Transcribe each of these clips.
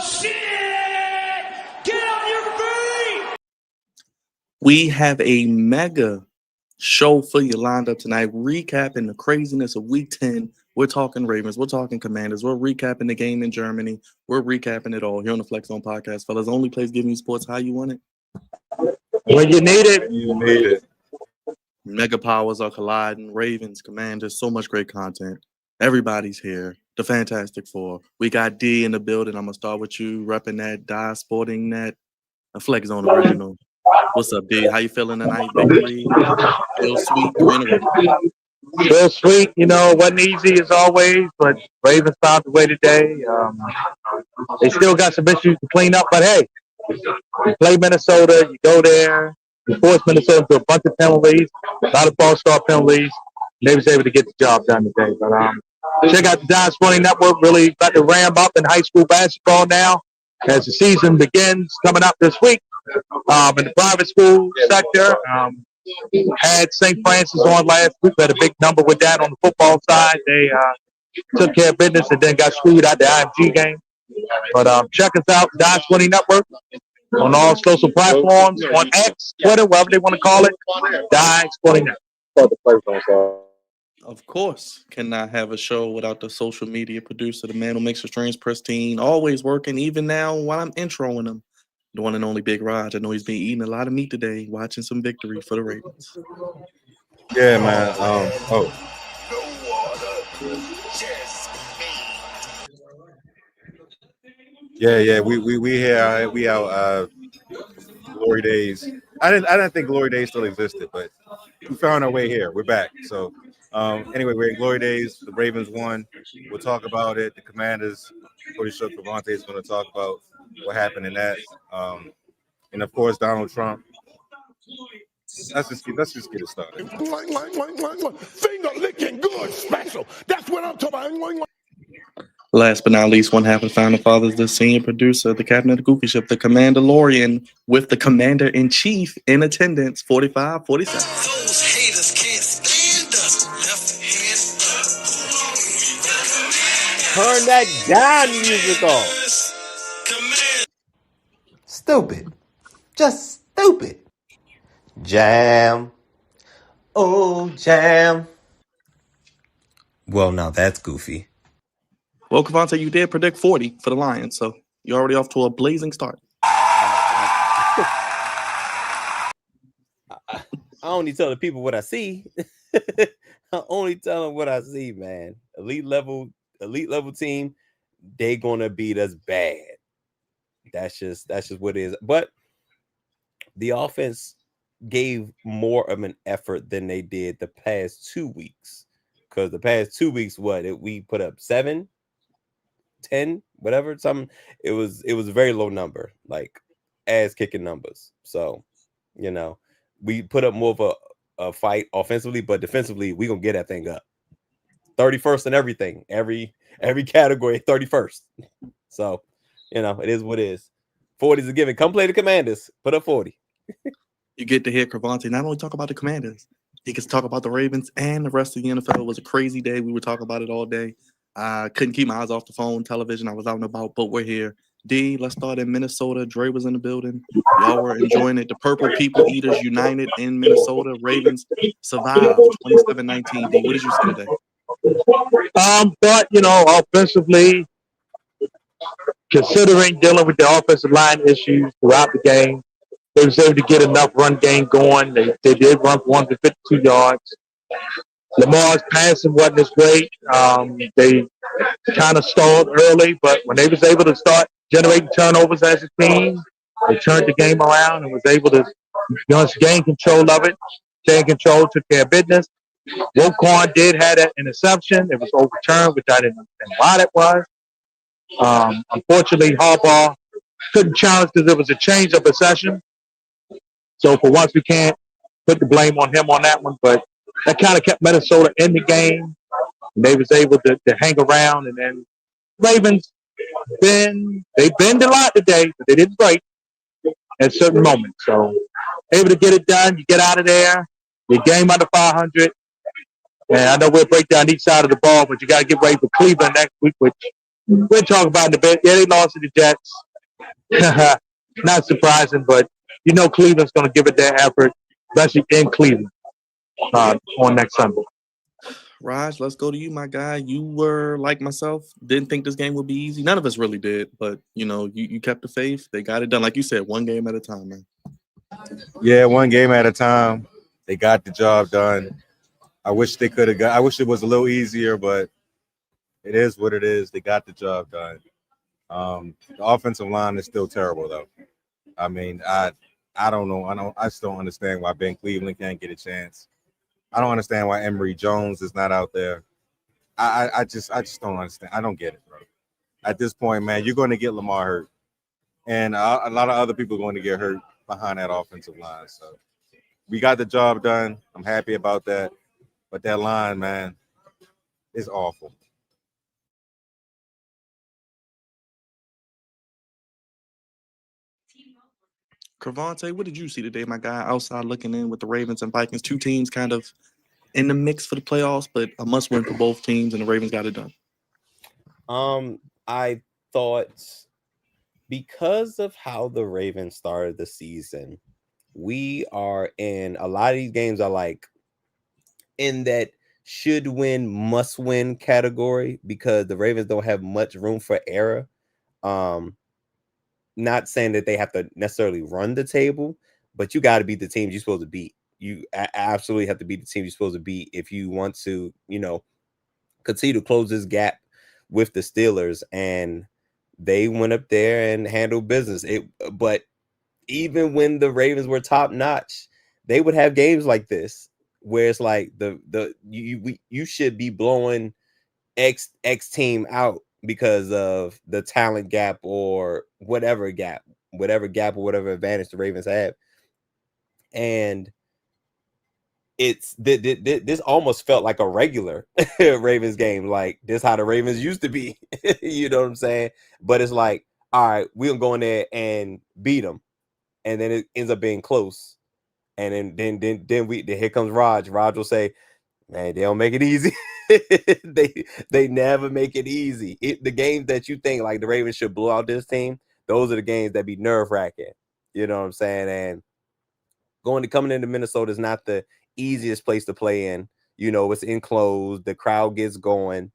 shit! Get on your feet! We have a mega show for you lined up tonight, recapping the craziness of Week 10. We're talking Ravens, we're talking Commanders, we're recapping the game in Germany, we're recapping it all here on the Flex Zone Podcast, fellas. Only place giving you sports how you want it. When you need it. You need it. Mega powers are colliding. Ravens, Commanders, so much great content. Everybody's here. The Fantastic Four. We got D in the building. I'm gonna start with you, repping that Die Sporting Net, a Flex Zone original. What's up, D? How you feeling tonight? Victory? Feel sweet? Feel sweet. You know, wasn't easy as always, but Ravens found the way today. They still got some issues to clean up, but hey, you play Minnesota, you go there, you force Minnesota to a bunch of penalties, a lot of false start penalties. They was able to get the job done today. But check out the Dodge Sporting Network. Really about to ramp up in high school basketball now as the season begins coming up this week. In the private school sector, had St. Francis on last week. We had a big number with that on the football side. They took care of business and then got screwed out the IMG game. But check us out, Dodge Sporting Network, on all social platforms, on X, Twitter, whatever they want to call it, Dodge Sporting Network. Of course, cannot have a show without the social media producer, the man who makes the streams pristine, always working, even now while I'm introing him. The one and only Big Rog. I know he's been eating a lot of meat today, watching some victory for the Ravens. Yeah, man. Yeah. We out. Glory days. I didn't think Glory days still existed, but we found our way here. We're back. So anyway, we're in Glory days. The Ravens won. We'll talk about it. The Commanders. Pretty sure Crevonte is going to talk about what happened in that. And of course, Donald Trump. Let's just get it started. Finger licking good special. That's what I'm talking about. Last but not least, one half of the Founding Fathers, the senior producer, the captain of the goofy ship, the Commanderlorian, with the commander-in-chief in attendance, 45-47. Those haters can't stand us. Left hand up. Turn that down music off. Stupid. Just stupid. Jam. Oh, jam. Well, now that's goofy. Well, Crevonte, you did predict 40 for the Lions, so you're already off to a blazing start. I only tell the people what I see. I only tell them what I see, man. Elite level team, they gonna beat us bad. That's just what it is. But the offense gave more of an effort than they did the past 2 weeks. Because the past 2 weeks, we put up 7, 10, whatever, something. It was a very low number, like ass kicking numbers. So, we put up more of a fight offensively, but defensively, we gonna get that thing up. 31st in everything, every category, 31st. So, it is what it is. 40 is a given. Come play the Commanders. Put up 40. You get to hear Crevonte not only talk about the Commanders, he gets to talk about the Ravens and the rest of the NFL. It was a crazy day. We were talking about it all day. I couldn't keep my eyes off the phone, television. I was out and about, but we're here. D, let's start in Minnesota. Dre was in the building. Y'all were enjoying it. The Purple People Eaters united in Minnesota. Ravens survived 27-19. D, what did you say today? But, offensively, considering dealing with the offensive line issues throughout the game, they was able to get enough run game going. They did run for 152 yards. Lamar's passing wasn't as great. They kind of stalled early, but when they was able to start generating turnovers as a team, they turned the game around and was able to gain control of it. Gain control, took care of business. Wocorn did have that interception. It was overturned, which I didn't understand why that was. Unfortunately, Harbaugh couldn't challenge because it was a change of possession. So for once, we can't put the blame on him on that one, but that kind of kept Minnesota in the game. And they was able to hang around, and then Ravens they bend a lot today, but they didn't break at certain moments. So able to get it done, you get out of there, your game under 500. And I know we'll break down each side of the ball, but you got to get ready for Cleveland next week, which we'll talk about it in a bit. Yeah, they lost to the Jets. Not surprising, but you know Cleveland's going to give it their effort, especially in Cleveland on next Sunday. Raj, let's go to you, my guy. You were like myself, didn't think this game would be easy. None of us really did, but you kept the faith. They got it done. Like you said, one game at a time, man. Yeah, one game at a time. They got the job done. I wish they could have I wish it was a little easier, but it is what it is. They got the job done. The offensive line is still terrible, though. I mean, I don't know. I just don't understand why Ben Cleveland can't get a chance. I don't understand why Emory Jones is not out there. I just don't understand. I don't get it, bro. At this point, man, you're going to get Lamar hurt, and a lot of other people are going to get hurt behind that offensive line. So we got the job done. I'm happy about that. But that line, man, is awful. Crevonte, what did you see today, my guy? Outside looking in with the Ravens and Vikings, two teams kind of in the mix for the playoffs, but a must-win for both teams, and the Ravens got it done. I thought because of how the Ravens started the season, we are in a lot of these games are like in that should win, must win category because the Ravens don't have much room for error. Not saying that they have to necessarily run the table, but you got to beat the teams you're supposed to beat. You absolutely have to beat the team you're supposed to beat if you want to, continue to close this gap with the Steelers. And they went up there and handled business. But even when the Ravens were top notch, they would have games like this where it's like you should be blowing X team out because of the talent gap or whatever gap or whatever advantage the Ravens have. And this almost felt like a regular Ravens game. Like this how the Ravens used to be. You know what I'm saying? But it's like, all right, we're gonna go in there and beat them. And then it ends up being close. And then here comes Raj. Raj will say, man, they don't make it easy. they never make it easy. The games that you think like the Ravens should blow out this team, those are the games that be nerve-wracking. You know what I'm saying? And coming into Minnesota is not the easiest place to play in. It's enclosed. The crowd gets going.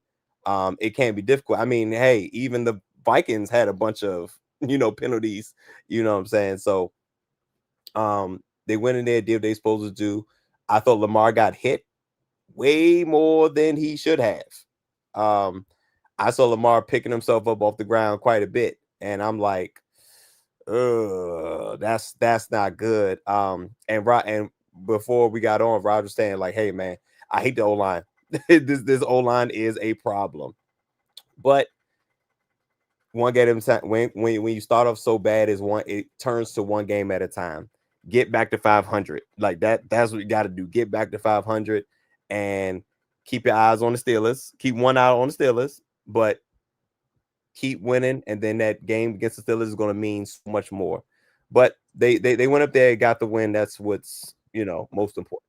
It can be difficult. I mean, hey, even the Vikings had a bunch of, penalties. You know what I'm saying? So they went in there, did what they supposed to do. I thought Lamar got hit way more than he should have. I saw Lamar picking himself up off the ground quite a bit, and I'm like, that's not good. And before we got on, Rod was saying like, hey man, I hate the O-line. this O-line is a problem. But one game at a time. When you start off so bad, it turns to one game at a time. Get back to 500. Like that's what you got to do. Get back to 500 and keep your eyes on the Steelers. Keep one eye on the Steelers, but keep winning. And then that game against the Steelers is going to mean so much more. But they went up there and got the win. That's what's, most important.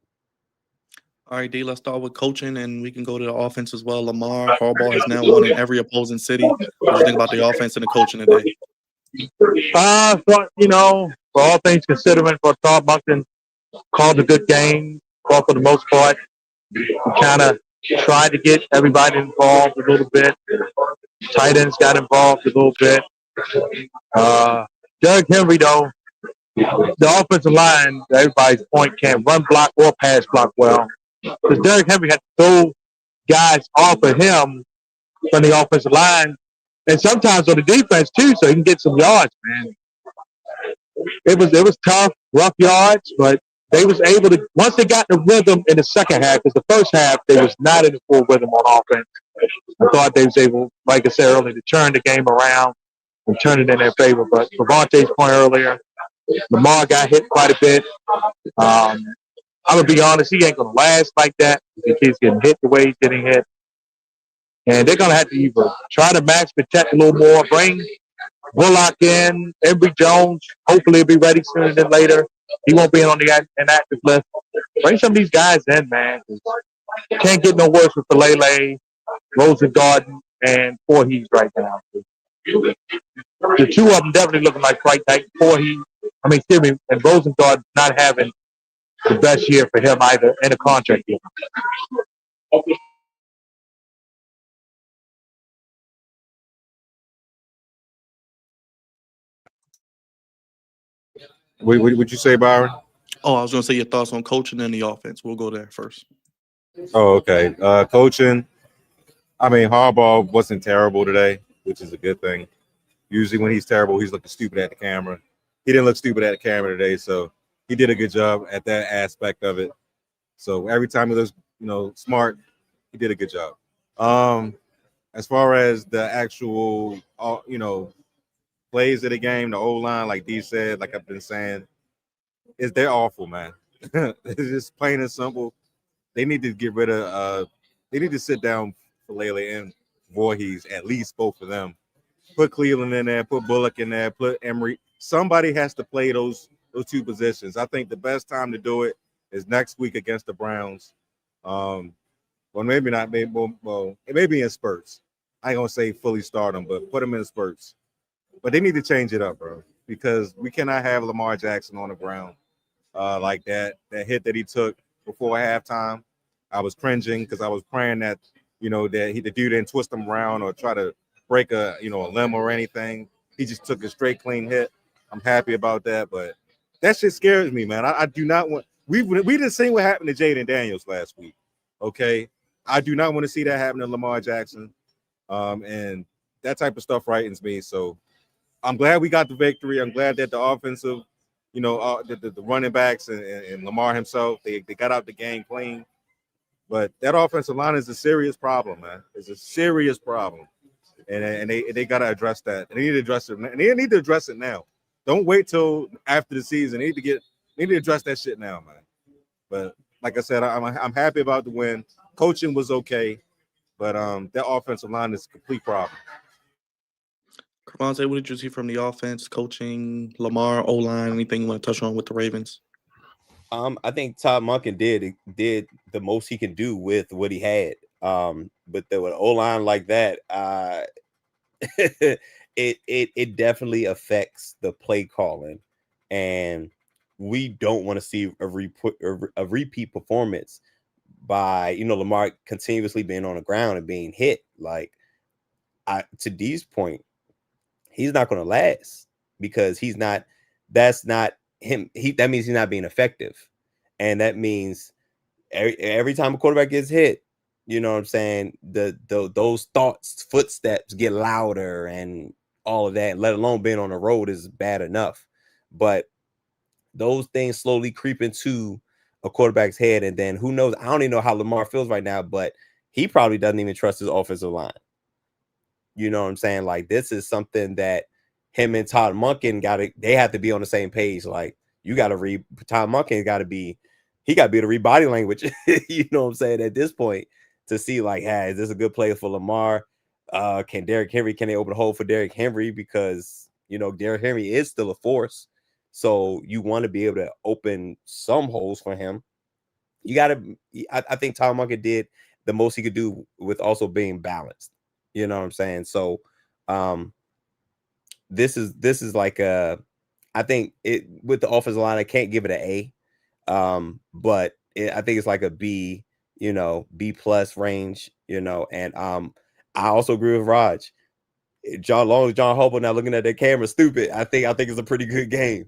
All right, D, let's start with coaching, and we can go to the offense as well. Lamar Harbaugh has now won in every opposing city. What do you think about the offense and the coaching today? For all things considering, for Todd Monken, called a good game. For the most part, he kind of tried to get everybody involved a little bit. Tight ends got involved a little bit. Derrick Henry, though, the offensive line, to everybody's point, can't run block or pass block well. Because Derrick Henry had to throw guys off of him from the offensive line, and sometimes on the defense too, so he can get some yards, man. It was tough, rough yards, but they was able to, once they got the rhythm in the second half, because the first half they was not in the full rhythm on offense. I thought they was able, like I said earlier, to turn the game around and turn it in their favor. But Crevonte's point earlier, Lamar got hit quite a bit. I'm gonna be honest, he ain't gonna last like that if he keeps getting hit the way he's getting hit. And they're gonna have to either try to max protect a little more, bring Bullock in, Emory Jones. Hopefully he'll be ready sooner than later. He won't be on the inactive list. Bring some of these guys in, man. Can't get no worse with Falele, Rosengarten, and Voorhees right now. The two of them definitely looking like fight night. And Rosenthal not having the best year for him either in a contract year. What you say, Byron? Oh, I was going to say your thoughts on coaching and the offense. We'll go there first. Oh, okay. Coaching. I mean, Harbaugh wasn't terrible today, which is a good thing. Usually when he's terrible, he's looking stupid at the camera. He didn't look stupid at the camera today, so he did a good job at that aspect of it. So every time he looks, smart, he did a good job. As far as the actual, plays of the game, the O-line, like D said, like I've been saying, they're awful, man. It's just plain and simple. They need to get rid of. They need to sit down for Lele and Voorhees, at least both of them. Put Cleveland in there, put Bullock in there, put Emery. Somebody has to play those two positions. I think the best time to do it is next week against the Browns. Well, maybe not. It may be in spurts. I ain't gonna say fully start them, but put them in spurts. But they need to change it up, bro, because we cannot have Lamar Jackson on the ground like that. That hit that he took before halftime, I was cringing because I was praying that the dude didn't twist him around or try to break a limb or anything. He just took a straight clean hit. I'm happy about that, but that shit scares me, man. I do not want. We didn't see what happened to Jaden Daniels last week. Okay, I do not want to see that happen to Lamar Jackson, and that type of stuff frightens me. So I'm glad we got the victory. I'm glad that the offensive, the running backs and Lamar himself, they got out the game clean. But that offensive line is a serious problem, man. It's a serious problem, and they got to address that. They need to address it, and they need to address it now. Don't wait till after the season. They need to address that shit now, man. But like I said, I'm happy about the win. Coaching was okay, but that offensive line is a complete problem. Crevonte, what did you see from the offense, coaching, Lamar, O-line, anything you want to touch on with the Ravens? I think Todd Monken did the most he can do with what he had. But with O-line like that, it definitely affects the play calling, and we don't want to see a repeat performance by Lamar continuously being on the ground and being hit. Like, to D's point, he's not going to last because he's not. That's not him. That means he's not being effective, and that means every time a quarterback gets hit, you know what I'm saying, those footsteps get louder and all of that, let alone being on the road is bad enough. But those things slowly creep into a quarterback's head, and then who knows? I don't even know how Lamar feels right now, but he probably doesn't even trust his offensive line. You know what I'm saying? Like, this is something that him and Todd Monken they have to be on the same page. Like, you got to read. Todd Monken got to be able to read body language. You know what I'm saying? At this point, to see like, hey, is this a good play for Lamar? Can they open a hole for Derrick Henry? Because Derrick Henry is still a force. So you want to be able to open some holes for him. You got to. I think Todd Monken did the most he could do with also being balanced. You know what I'm saying? So, this is like I think it with the offensive line, I can't give it an A, but I think it's like a B, B plus range, and I also agree with Raj. John Harbaugh now looking at that camera stupid. I think it's a pretty good game.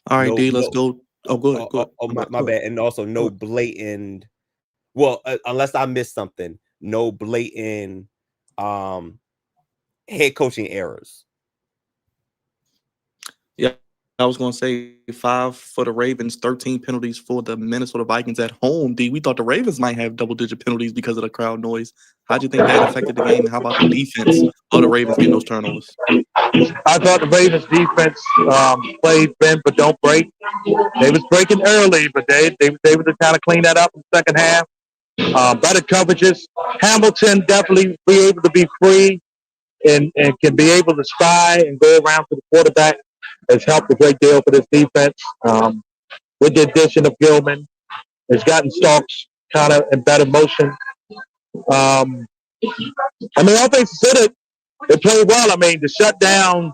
All right, D, let's go. Oh, go ahead. My bad. And also no blatant. Well, unless I missed something, no blatant head coaching errors. Yeah, I was going to say 5 for the Ravens, 13 penalties for the Minnesota Vikings at home. D, we thought the Ravens might have double-digit penalties because of the crowd noise. How'd you think that affected the game? And how about the defense of the Ravens getting those turnovers? I thought the Ravens defense played bend but don't break. They was breaking early, but they were to kind of clean that up in the second half. Better coverages. Hamilton definitely be able to be free and can be able to spy and go around to the quarterback has helped a great deal for this defense. With the addition of Gilman, has gotten Starks kind of in better motion. I mean, offense said it. They played well. I mean, to shut down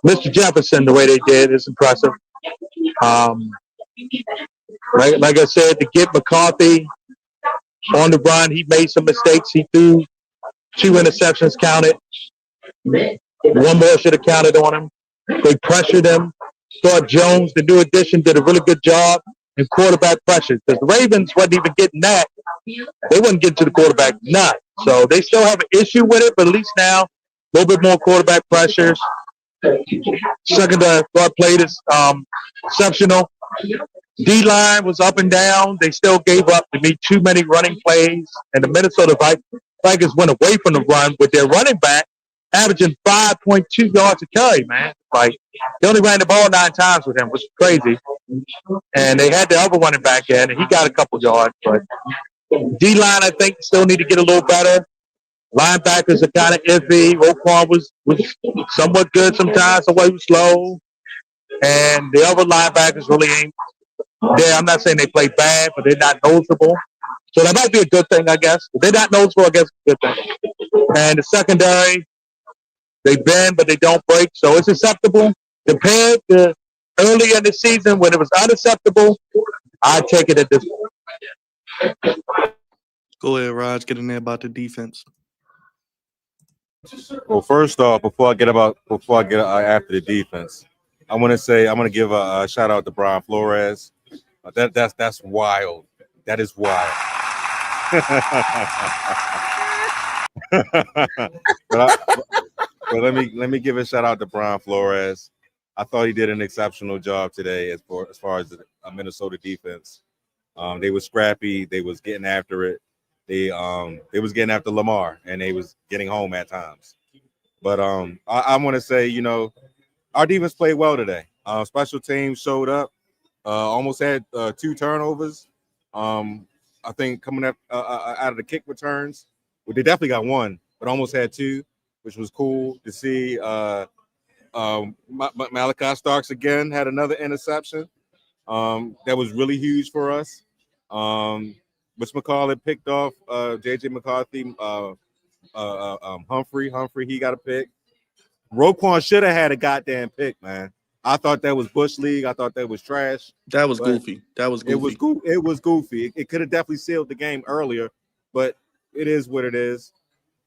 Mr. Jefferson the way they did is impressive. Like I said, to get McCarthy on the run, he made some mistakes. He threw 2 interceptions counted. One more should have counted on him. They pressured him. Thought Jones, the new addition, did a really good job in quarterback pressure because the Ravens wasn't even getting that. They wouldn't get to the quarterback none. So they still have an issue with it, but at least now a little bit more quarterback pressures. Second thought played is exceptional. D-line was up and down. They still gave up to me too many running plays. And the Minnesota Vikings went away from the run with their running back averaging 5.2 yards a carry, man. Like, they only ran the ball 9 times with him, which is crazy. And they had the other running back in, and he got a couple yards. But D-line, I think, still need to get a little better. Linebackers are kind of iffy. Roquan was somewhat good sometimes, somewhat he was slow. And the other linebackers really ain't there. I'm not saying they play bad, but they're not noticeable. So that might be a good thing, I guess. If they're not noticeable, I guess it's a good thing. And the secondary, they bend, but they don't break. So it's acceptable. Compared to earlier in the season when it was unacceptable, I'd take it at this point. Go ahead, Raj. Get in there about the defense. Well, first off, before I get after the defense, I want to give a shout out to Brian Flores. That's wild. That is wild. but let me give a shout out to Brian Flores. I thought he did an exceptional job today as far as the Minnesota defense. They were scrappy. They was getting after it. They was getting after Lamar, and they was getting home at times. But I want to say, our defense played well today. Special teams showed up. Almost had 2 turnovers. I think coming up out of the kick returns, well, they definitely got 1, but almost had 2, which was cool to see. Malachi Starks again had another interception. That was really huge for us. Which McCall had picked off J.J. McCarthy, Humphrey, he got a pick. Roquan should have had a goddamn pick, man. I thought that was Bush League. I thought that was trash. That was goofy. It was goofy. It could have definitely sealed the game earlier, but it is what it is.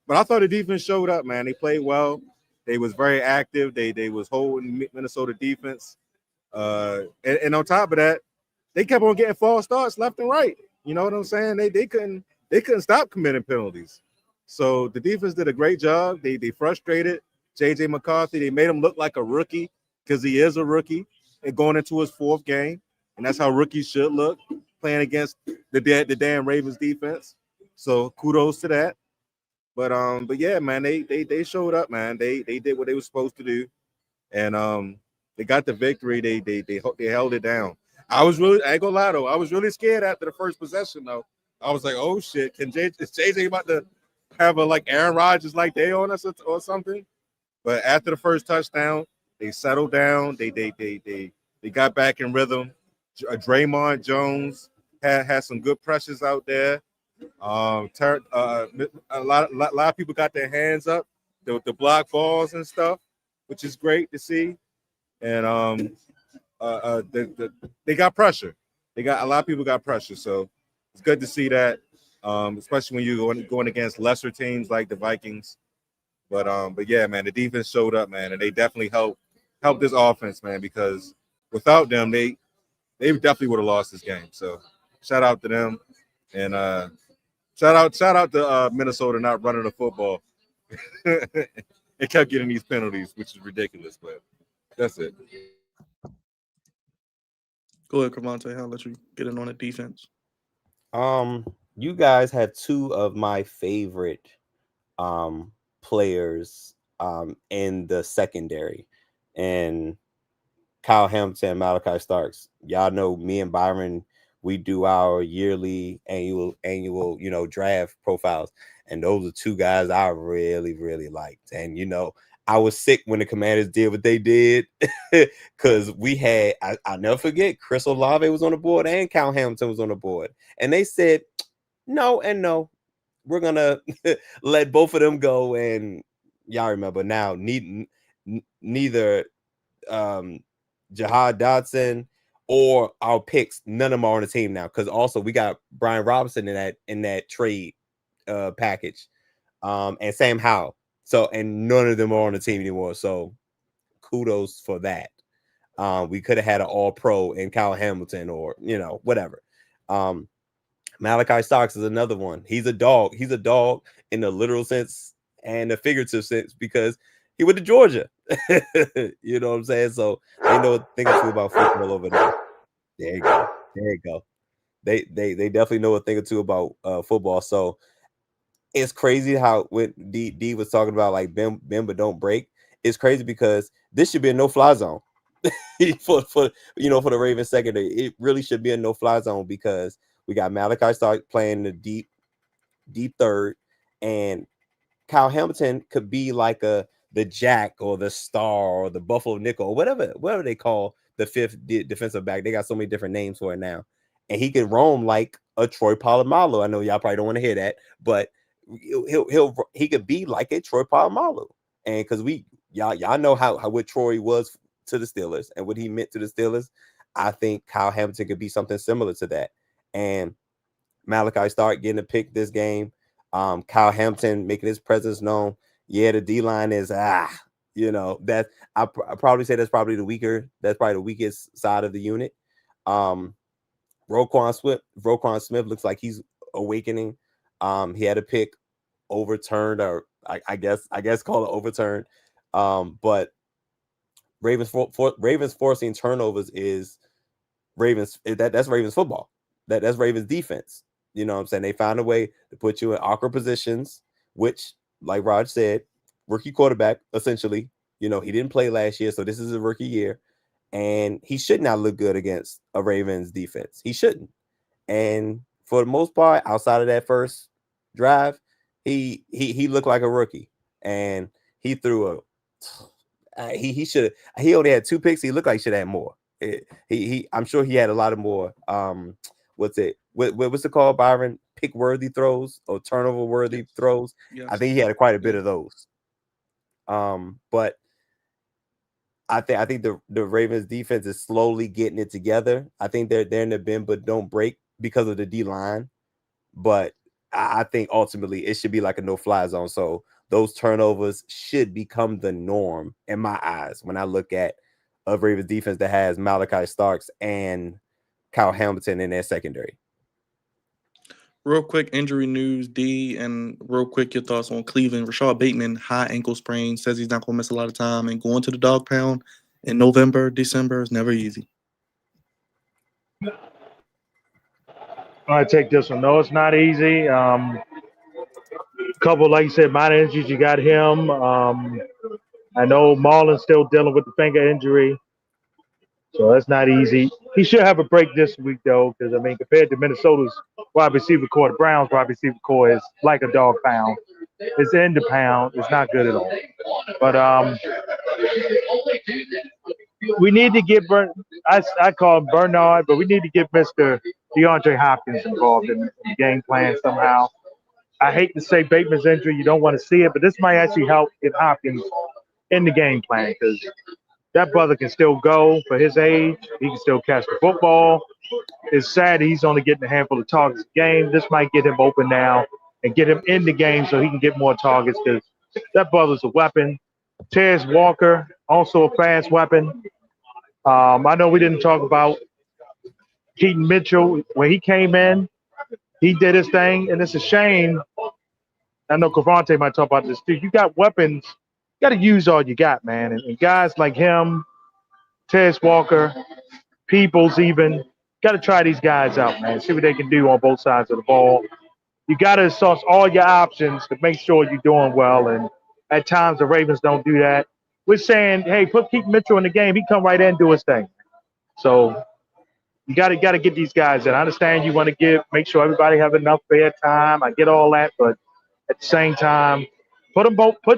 But I thought the defense showed up, man. They played well. They was very active. They was holding Minnesota defense. And on top of that, they kept on getting false starts left and right. You know what I'm saying? They couldn't stop committing penalties. So the defense did a great job. They frustrated J.J. McCarthy. They made him look like a rookie because he is a rookie and going into his 4th game. And that's how rookies should look, playing against the damn Ravens defense. So kudos to that. But yeah, man, they showed up, man. They did what they were supposed to do. And they got the victory. They held it down. I ain't gonna lie though, I was really scared after the first possession though. I was like, oh shit, is JJ about to have a like Aaron Rodgers like day on us or something? But after the first touchdown, they settled down. They got back in rhythm. Draymond Jones had some good pressures out there. A lot of people got their hands up the block balls and stuff, which is great to see. And they got pressure. A lot of people got pressure, so it's good to see that, especially when you're going against lesser teams like the Vikings. But yeah, man, the defense showed up, man, and they definitely helped this offense, man, because without them, they definitely would have lost this game. So shout out to them, and shout out to Minnesota not running the football. It kept getting these penalties, which is ridiculous, but that's it. Go ahead, Crevonte. I'll let you get in on the defense. You guys had 2 of my favorite players in the secondary, and Kyle Hamilton and Malachi Starks. Y'all know me and Byron, we do our yearly annual draft profiles, and those are 2 guys I really, really liked. And I was sick when the Commanders did what they did because we had, I'll never forget, Chris Olave was on the board and Kyle Hamilton was on the board. And they said, no and no. we're gonna let both of them go. And y'all remember now, neither Jahad Dotson or our picks, none of them are on the team now, because also we got Brian Robinson in that trade package, and Sam Howell. So, and none of them are on the team anymore. So kudos for that. We could have had an all-pro in Kyle Hamilton or whatever. Malachi Starks is another one. He's a dog. He's a dog in the literal sense and the figurative sense, because he went to Georgia. You know what I'm saying? So they know a thing or two about football over there. There you go. There you go. They definitely know a thing or two about football. So it's crazy how when D was talking about like bend but don't break. It's crazy because this should be a no-fly zone for the Ravens secondary. It really should be a no-fly zone because we got Malachi Stark playing the deep third, and Kyle Hamilton could be like the Jack or the Star or the Buffalo Nickel or whatever they call the fifth defensive back. They got so many different names for it now, and he could roam like a Troy Polamalu. I know y'all probably don't want to hear that, but he could be like a Troy Polamalu, and because y'all know how what Troy was to the Steelers and what he meant to the Steelers. I think Kyle Hamilton could be something similar to that. And Malachi Stark getting a pick this game. Kyle Hamilton making his presence known. Yeah, the D-line is that I probably say that's probably the weakest side of the unit. Roquan Smith looks like he's awakening. He had a pick overturned, or I guess call it overturned. But Ravens forcing turnovers is Ravens. That's Ravens football. That's Ravens defense. You know what I'm saying? They found a way to put you in awkward positions, which, like Rog said, rookie quarterback, essentially. He didn't play last year, so this is a rookie year. And he should not look good against a Ravens defense. He shouldn't. And for the most part, outside of that first drive, he looked like a rookie. And he threw he only had 2 picks. He looked like he should have had more. I'm sure he had a lot of more what's it called, Byron? Pick worthy throws or turnover worthy throws. Yes. I think he had quite a bit of those. But I think the Ravens defense is slowly getting it together. I think they're in the bend but don't break because of the D line. But I think ultimately it should be like a no-fly zone. So those turnovers should become the norm in my eyes when I look at a Ravens defense that has Malachi Starks and Kyle Hamilton in their secondary. Real quick injury news, D, and real quick your thoughts on Cleveland. Rashad Bateman, high ankle sprain, says he's not going to miss a lot of time, and going to the dog pound in November, December is never easy. I take this one. No, it's not easy. Couple, like you said, minor injuries. You got him. I know Marlon's still dealing with the finger injury, so that's not easy. He should have a break this week, though, because, compared to Minnesota's wide receiver core, the Browns' wide receiver core is like a dog pound. It's in the pound. It's not good at all. But we need to get I call him Bernard, but we need to get Mr. DeAndre Hopkins involved in the game plan somehow. I hate to say Bateman's injury, you don't want to see it, but this might actually help get Hopkins in the game plan because that brother can still go for his age. He can still catch the football. It's sad he's only getting a handful of targets a game. This might get him open now and get him in the game so he can get more targets because that brother's a weapon. Terrence Walker, also a fast weapon. I know we didn't talk about Keaton Mitchell. When he came in, he did his thing, and it's a shame. I know Crevonte might talk about this too. You got weapons. You got to use all you got, man. And guys like him, Terrence Walker, Peoples even, got to try these guys out, man. See what they can do on both sides of the ball. You got to exhaust all your options to make sure you're doing well. And at times the Ravens don't do that. We're saying, hey, put Keaton Mitchell in the game. He come right in and do his thing. So you got to get these guys in. I understand you want to make sure everybody have enough fair time. I get all that, but at the same time, put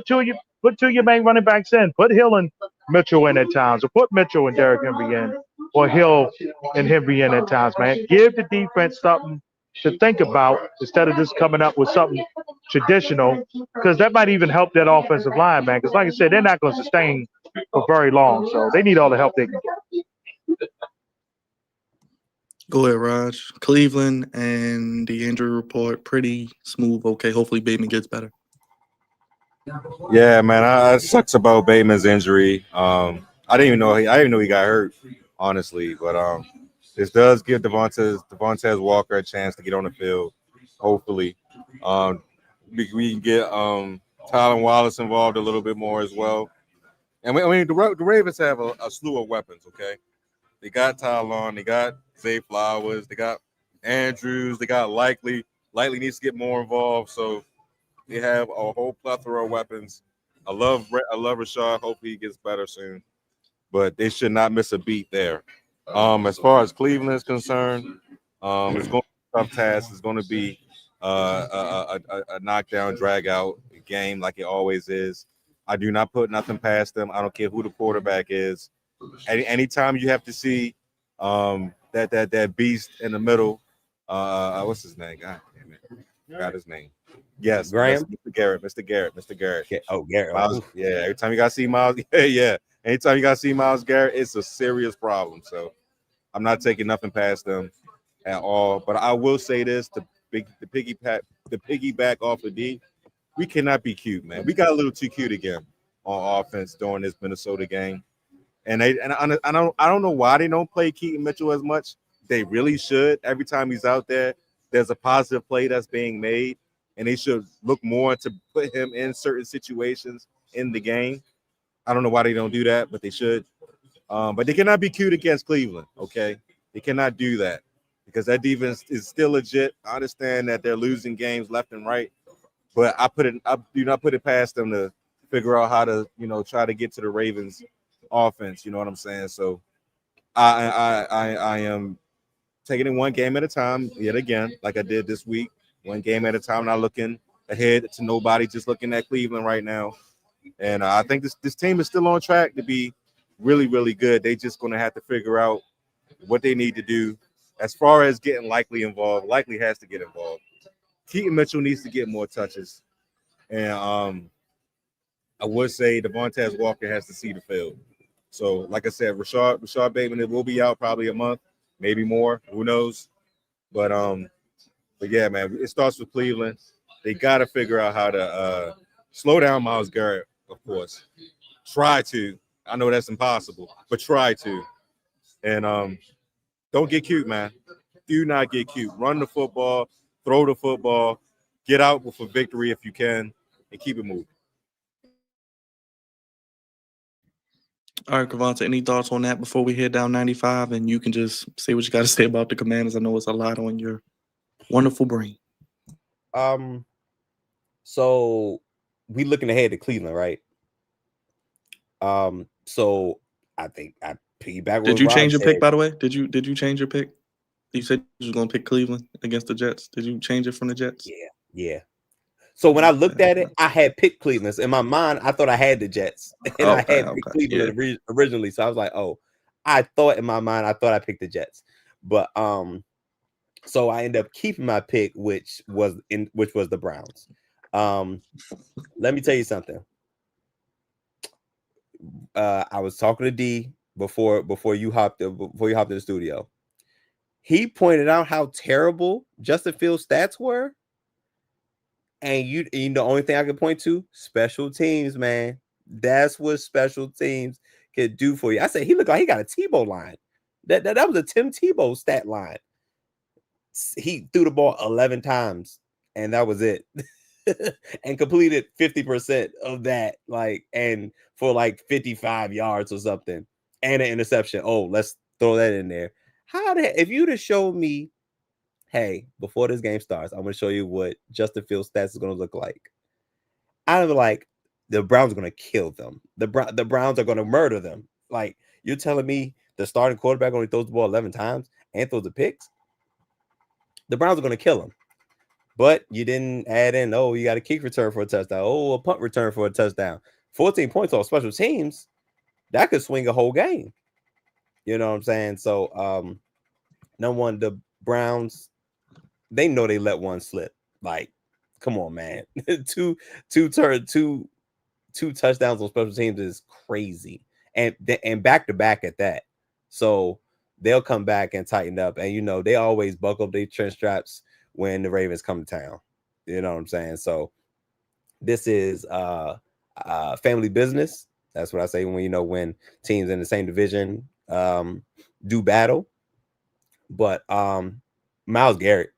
two of your main running backs in. Put Hill and Mitchell in at times, or put Mitchell and Derrick Henry in, or Hill and Henry in at times, man. Give the defense something to think about instead of just coming up with something traditional, because that might even help that offensive line, man. Because like I said, they're not going to sustain for very long, so they need all the help they can get. Go ahead, Raj. Cleveland and the injury report pretty smooth. Okay, hopefully Bateman gets better. Yeah, man, it sucks about Bateman's injury. I didn't even know he got hurt, honestly. But this does give Devontae Walker a chance to get on the field. Hopefully, we can get Tylen Wallace involved a little bit more as well. And the Ravens have a slew of weapons. Okay, they got Tylen, they got Zay Flowers, they got Andrews, they got Likely. Likely needs to get more involved. So they have a whole plethora of weapons. I love Rashad. Hope he gets better soon. But they should not miss a beat there. As far as Cleveland is concerned, it's going to be a tough task. It's going to be a knockdown, drag out game like it always is. I do not put nothing past them. I don't care who the quarterback is. Anytime you have to see that beast in the middle, what's his name? God damn it, got his name. Yes, Graham, Mr. Garrett. Oh, Garrett. Miles, yeah, every time you got to see Miles, yeah. Anytime you got to see Miles Garrett, it's a serious problem. So I'm not taking nothing past them at all. But I will say this: the piggyback off of D, we cannot be cute, man. We got a little too cute again on offense during this Minnesota game, and I don't know why they don't play Keaton Mitchell as much. They really should. Every time he's out there, there's a positive play that's being made, and they should look more to put him in certain situations in the game. I don't know why they don't do that, but they should. But they cannot be cute against Cleveland, okay? They cannot do that because that defense is still legit. I understand that they're losing games left and right, but I do not put it past them to figure out how to, try to get to the Ravens offense. You know what I'm saying? So I am taking it one game at a time, yet again, like I did this week, one game at a time, not looking ahead to nobody, just looking at Cleveland right now. And I think this team is still on track to be really, really good. They just going to have to figure out what they need to do as far as getting Likely involved. Likely has to get involved. Keaton Mitchell needs to get more touches. And I would say Devontae Walker has to see the field. So, like I said, Rashad Bateman will be out probably a month, maybe more. Who knows? But yeah, man, it starts with Cleveland. They got to figure out how to slow down Myles Garrett, of course. Try to. I know that's impossible, but try to. And don't get cute, man. Do not get cute. Run the football, throw the football, get out with a victory if you can, and keep it moving. All right, Crevonte, any thoughts on that before we head down 95? And you can just say what you got to say about the Commanders. I know it's a lot on your wonderful brain. So we looking ahead to Cleveland, right? So I think I piggyback. Did you change your pick, by the way? Did you change your pick? You said you were going to pick Cleveland against the Jets. Did you change it from the Jets? Yeah. So when I looked at it, I had picked Cleveland. In my mind, I thought I had the Jets, and I had picked Cleveland originally. So I was like, oh, I thought in my mind, I thought I picked the Jets, but so I ended up keeping my pick, which was the Browns. Let me tell you something. I was talking to D before you hopped in the studio. He pointed out how terrible Justin Fields' stats were. And you the only thing I could point to, special teams, man. That's what special teams can do for you. I said he looked like he got a Tebow line. That was a Tim Tebow stat line. He threw the ball 11 times, and that was it. And completed 50% of that, and for 55 yards or something, and an interception. Oh, let's throw that in there. If you'd have showed me, hey, before this game starts, I'm going to show you what Justin Fields' stats is going to look like, I'd be like, the Browns are going to kill them. The Browns are going to murder them. You're telling me the starting quarterback only throws the ball 11 times and throws the picks? The Browns are going to kill him. But you didn't add in, you got a kick return for a touchdown. A punt return for a touchdown. 14 points on special teams. That could swing a whole game. You know what I'm saying? So, number one, the Browns, they know they let one slip. Like, come on, man. two touchdowns on special teams is crazy, and back to back at that. So they'll come back and tighten up, and they always buckle up their chin straps when the Ravens come to town. You know what I'm saying? So this is family business. That's what I say when teams in the same division do battle. But Myles Garrett,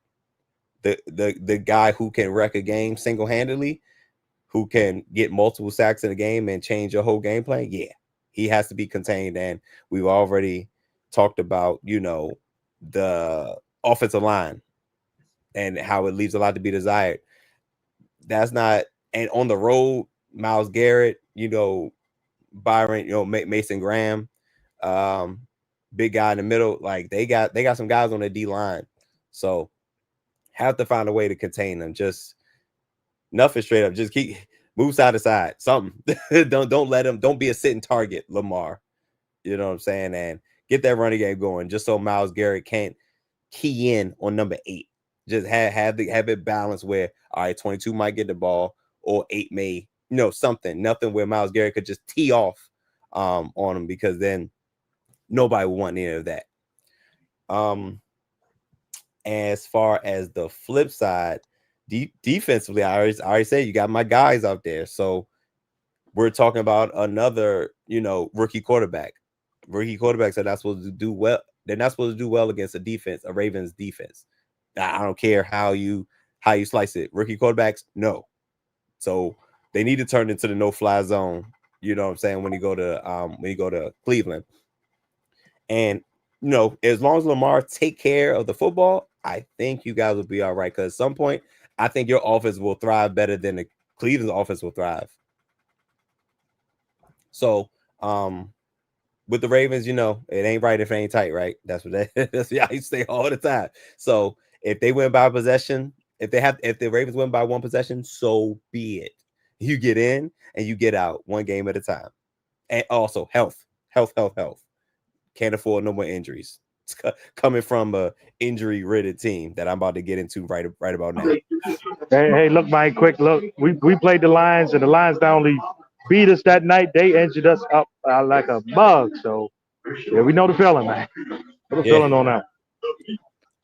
the guy who can wreck a game single-handedly, who can get multiple sacks in a game and change your whole game plan, yeah, he has to be contained. And we've already talked about, the offensive line and how it leaves a lot to be desired. That's not, and on the road, Myles Garrett, Byron, Mason Graham, big guy in the middle, like they got some guys on the D line, so have to find a way to contain them. Just nothing straight up. Just move side to side, something. don't let them. Don't be a sitting target, Lamar. You know what I'm saying? And get that running game going, just so Myles Garrett can't key in on number 8. Just have it balanced where, all right, 22 might get the ball, or 8 may, nothing where Myles Garrett could just tee off on him, because then nobody would want any of that. As far as the flip side, defensively, I already said you got my guys out there. So we're talking about another, rookie quarterback. Rookie quarterbacks are not supposed to do well. They're not supposed to do well against a Ravens defense. I don't care how you slice it. Rookie quarterbacks, no. So they need to turn into the no-fly zone. You know what I'm saying? When you go to Cleveland, and as long as Lamar take care of the football, I think you guys will be all right. Because at some point, I think your offense will thrive better than the Cleveland's offense will thrive. So, with the Ravens, it ain't right if it ain't tight, right? That's what I say all the time. So if they win by possession, if the Ravens win by one possession, so be it. You get in and you get out one game at a time. And also health. Can't afford no more injuries. It's coming from a injury-ridden team that I'm about to get into right about now. Hey, look, Mike, quick look. We played the Lions, and the Lions not only beat us that night, they injured us up like a bug. So, yeah, we know the feeling, man. Know the feeling on that.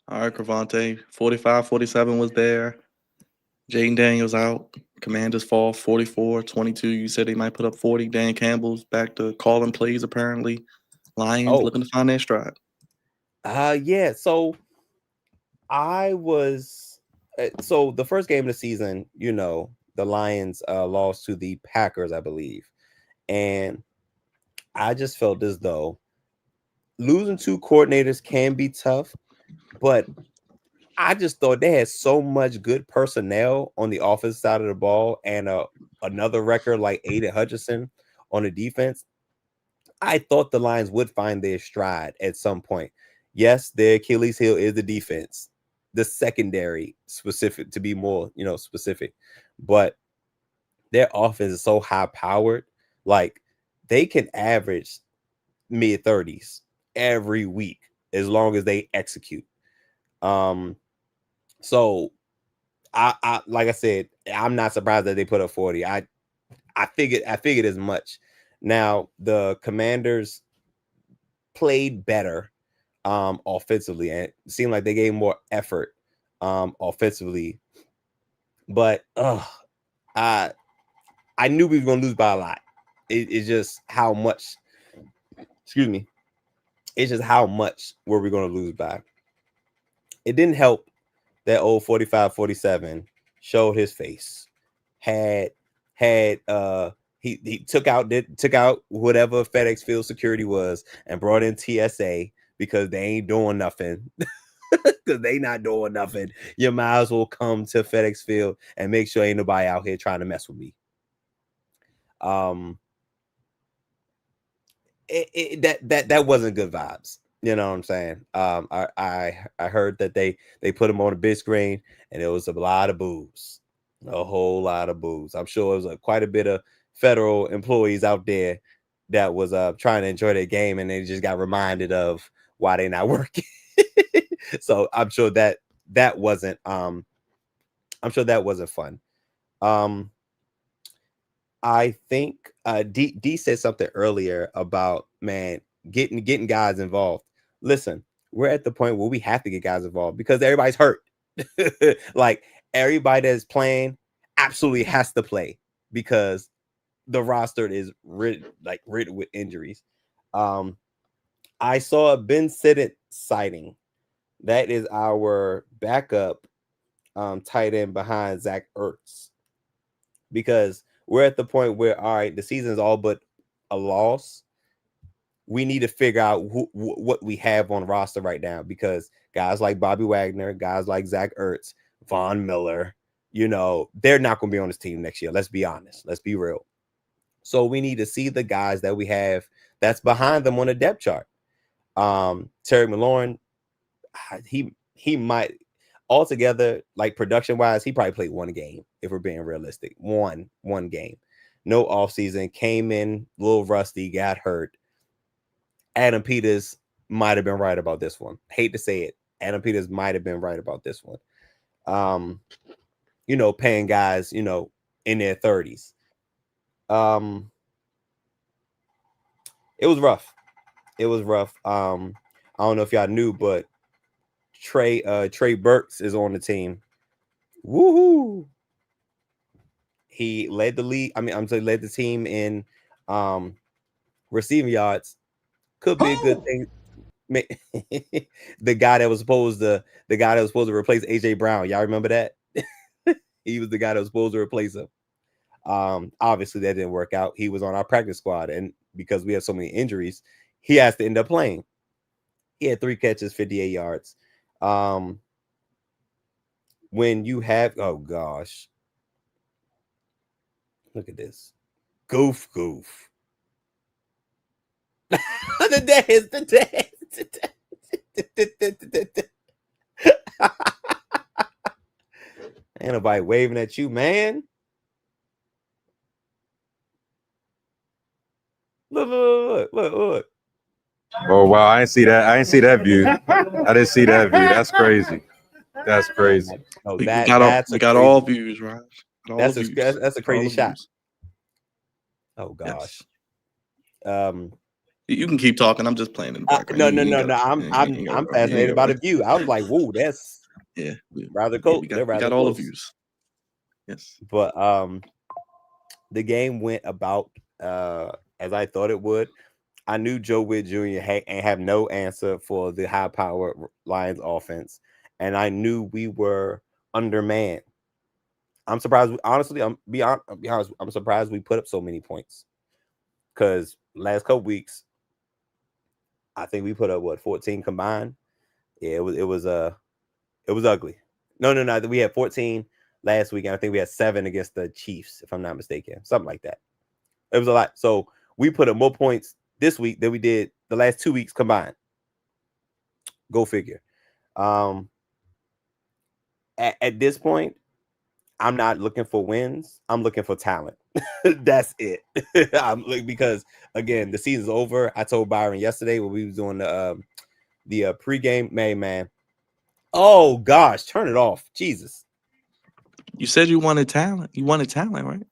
All right, Crevonte, 45-47 was there. Jaden Daniels out. Commanders fall 44-22. You said they might put up 40. Dan Campbell's back to calling plays, apparently. Lions looking to find their stride. Yeah. So so the first game of the season, the Lions lost to the Packers, I believe. And I just felt as though losing 2 coordinators can be tough, but I just thought they had so much good personnel on the offensive side of the ball, and another record like Aiden Hutchinson on the defense. I thought the Lions would find their stride at some point. Yes, their Achilles heel is the defense, the secondary specific, to be more, specific, but their offense is so high powered. Like, they can average mid-30s every week as long as they execute. So I like I said, I'm not surprised that they put up 40. I figured as much. Now the Commanders played better offensively, and it seemed like they gave more effort offensively. But I knew we were gonna lose by a lot. It's just how much. Excuse me. It's just how much were we gonna lose by. It didn't help that old 45-47 showed his face. He took out whatever FedEx Field security was and brought in TSA because they ain't doing nothing. Because they not doing nothing. You might as well come to FedEx Field and make sure ain't nobody out here trying to mess with me. That wasn't good vibes. You know what I'm saying? I heard that they put him on a big screen and it was a lot of boos, a whole lot of boos. I'm sure it was quite a bit of federal employees out there that was trying to enjoy their game, and they just got reminded of why they're not working. So I'm sure that that wasn't fun. I think D said something earlier about, man, getting guys involved. Listen, we're at the point where we have to get guys involved because everybody's hurt. Like everybody that's playing absolutely has to play because the roster is ridden with injuries. I saw a Ben Siddett sighting. That is our backup tight end behind Zach Ertz. Because we're at the point where, all right, the season is all but a loss. We need to figure out what we have on roster right now because guys like Bobby Wagner, guys like Zach Ertz, Von Miller, they're not going to be on this team next year. Let's be honest. Let's be real. So we need to see the guys that we have that's behind them on the depth chart. Terry McLaurin, he might altogether, like production wise, he probably played one game if we're being realistic. One game. No offseason, came in a little rusty, got hurt. Adam Peters might have been right about this one. Hate to say it. Adam Peters might have been right about this one. Paying guys, in their 30s. It was rough. I don't know if y'all knew, but Trey Burks is on the team. Woohoo! He led the league. Led the team in receiving yards. Could be a good thing. The guy that was supposed to replace AJ Brown. Y'all remember that? He was the guy that was supposed to replace him. Obviously that didn't work out. He was on our practice squad, and because we have so many injuries, he has to end up playing. He had 3 catches, 58 yards. When you have, oh gosh, look at this. Goof. The dance. Ain't nobody waving at you, man. Look. Oh wow, I didn't see that. I didn't see that view. I didn't see that view. That's crazy. Oh, We got all views, Raj. That's a crazy shot. Views. Oh gosh. Yes. You can keep talking. I'm just playing in the background. No. I'm fascinated by the view. I was like, "Whoa, that's rather cool." We got all the views. Yes, but the game went about as I thought it would. I knew Joe Witt Jr. ain't have no answer for the high-powered Lions offense, and I knew we were undermanned. I'm surprised. Honestly, I'm honest. I'm surprised we put up so many points because last couple weeks, I think we put up 14 combined. Yeah, it was ugly. No. We had 14 last week, and I think we had 7 against the Chiefs, if I'm not mistaken, something like that. It was a lot. So we put up more points this week than we did the last 2 weeks combined. Go figure. At this point, I'm not looking for wins. I'm looking for talent. That's it. Because again, the season's over. I told Byron yesterday when we was doing the pregame. Man. Oh gosh, turn it off. Jesus. You said you wanted talent. You wanted talent, right?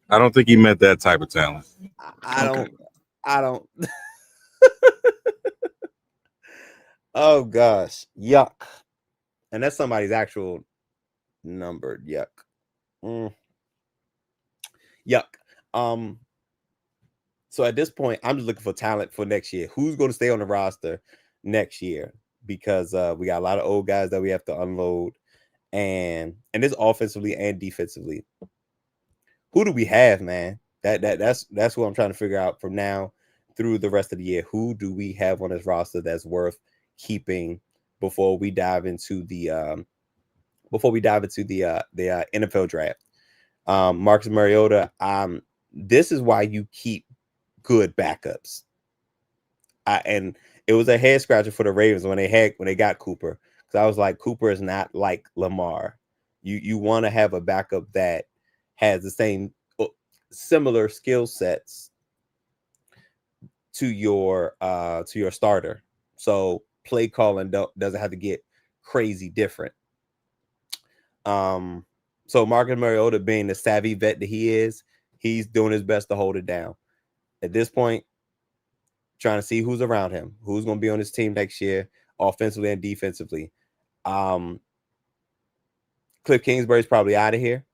I don't think he meant that type of talent. I don't. Oh gosh, yuck. And that's somebody's actual number. Yuck. Yuck. So at this point, I'm just looking for talent for next year. Who's going to stay on the roster next year? Because we got a lot of old guys that we have to unload, and this offensively and defensively. Who do we have, man? That's what I'm trying to figure out from now through the rest of the year. Who do we have on this roster that's worth keeping before we dive into the NFL draft? Marcus Mariota. This is why you keep good backups. And it was a head scratcher for the Ravens when they got Cooper, because I was like, Cooper is not like Lamar. You want to have a backup that has the same similar skill sets to your starter. So play calling doesn't have to get crazy different. So Marcus Mariota, being the savvy vet that he is, he's doing his best to hold it down. At this point, trying to see who's around him, who's going to be on his team next year, offensively and defensively. Cliff Kingsbury's probably out of here,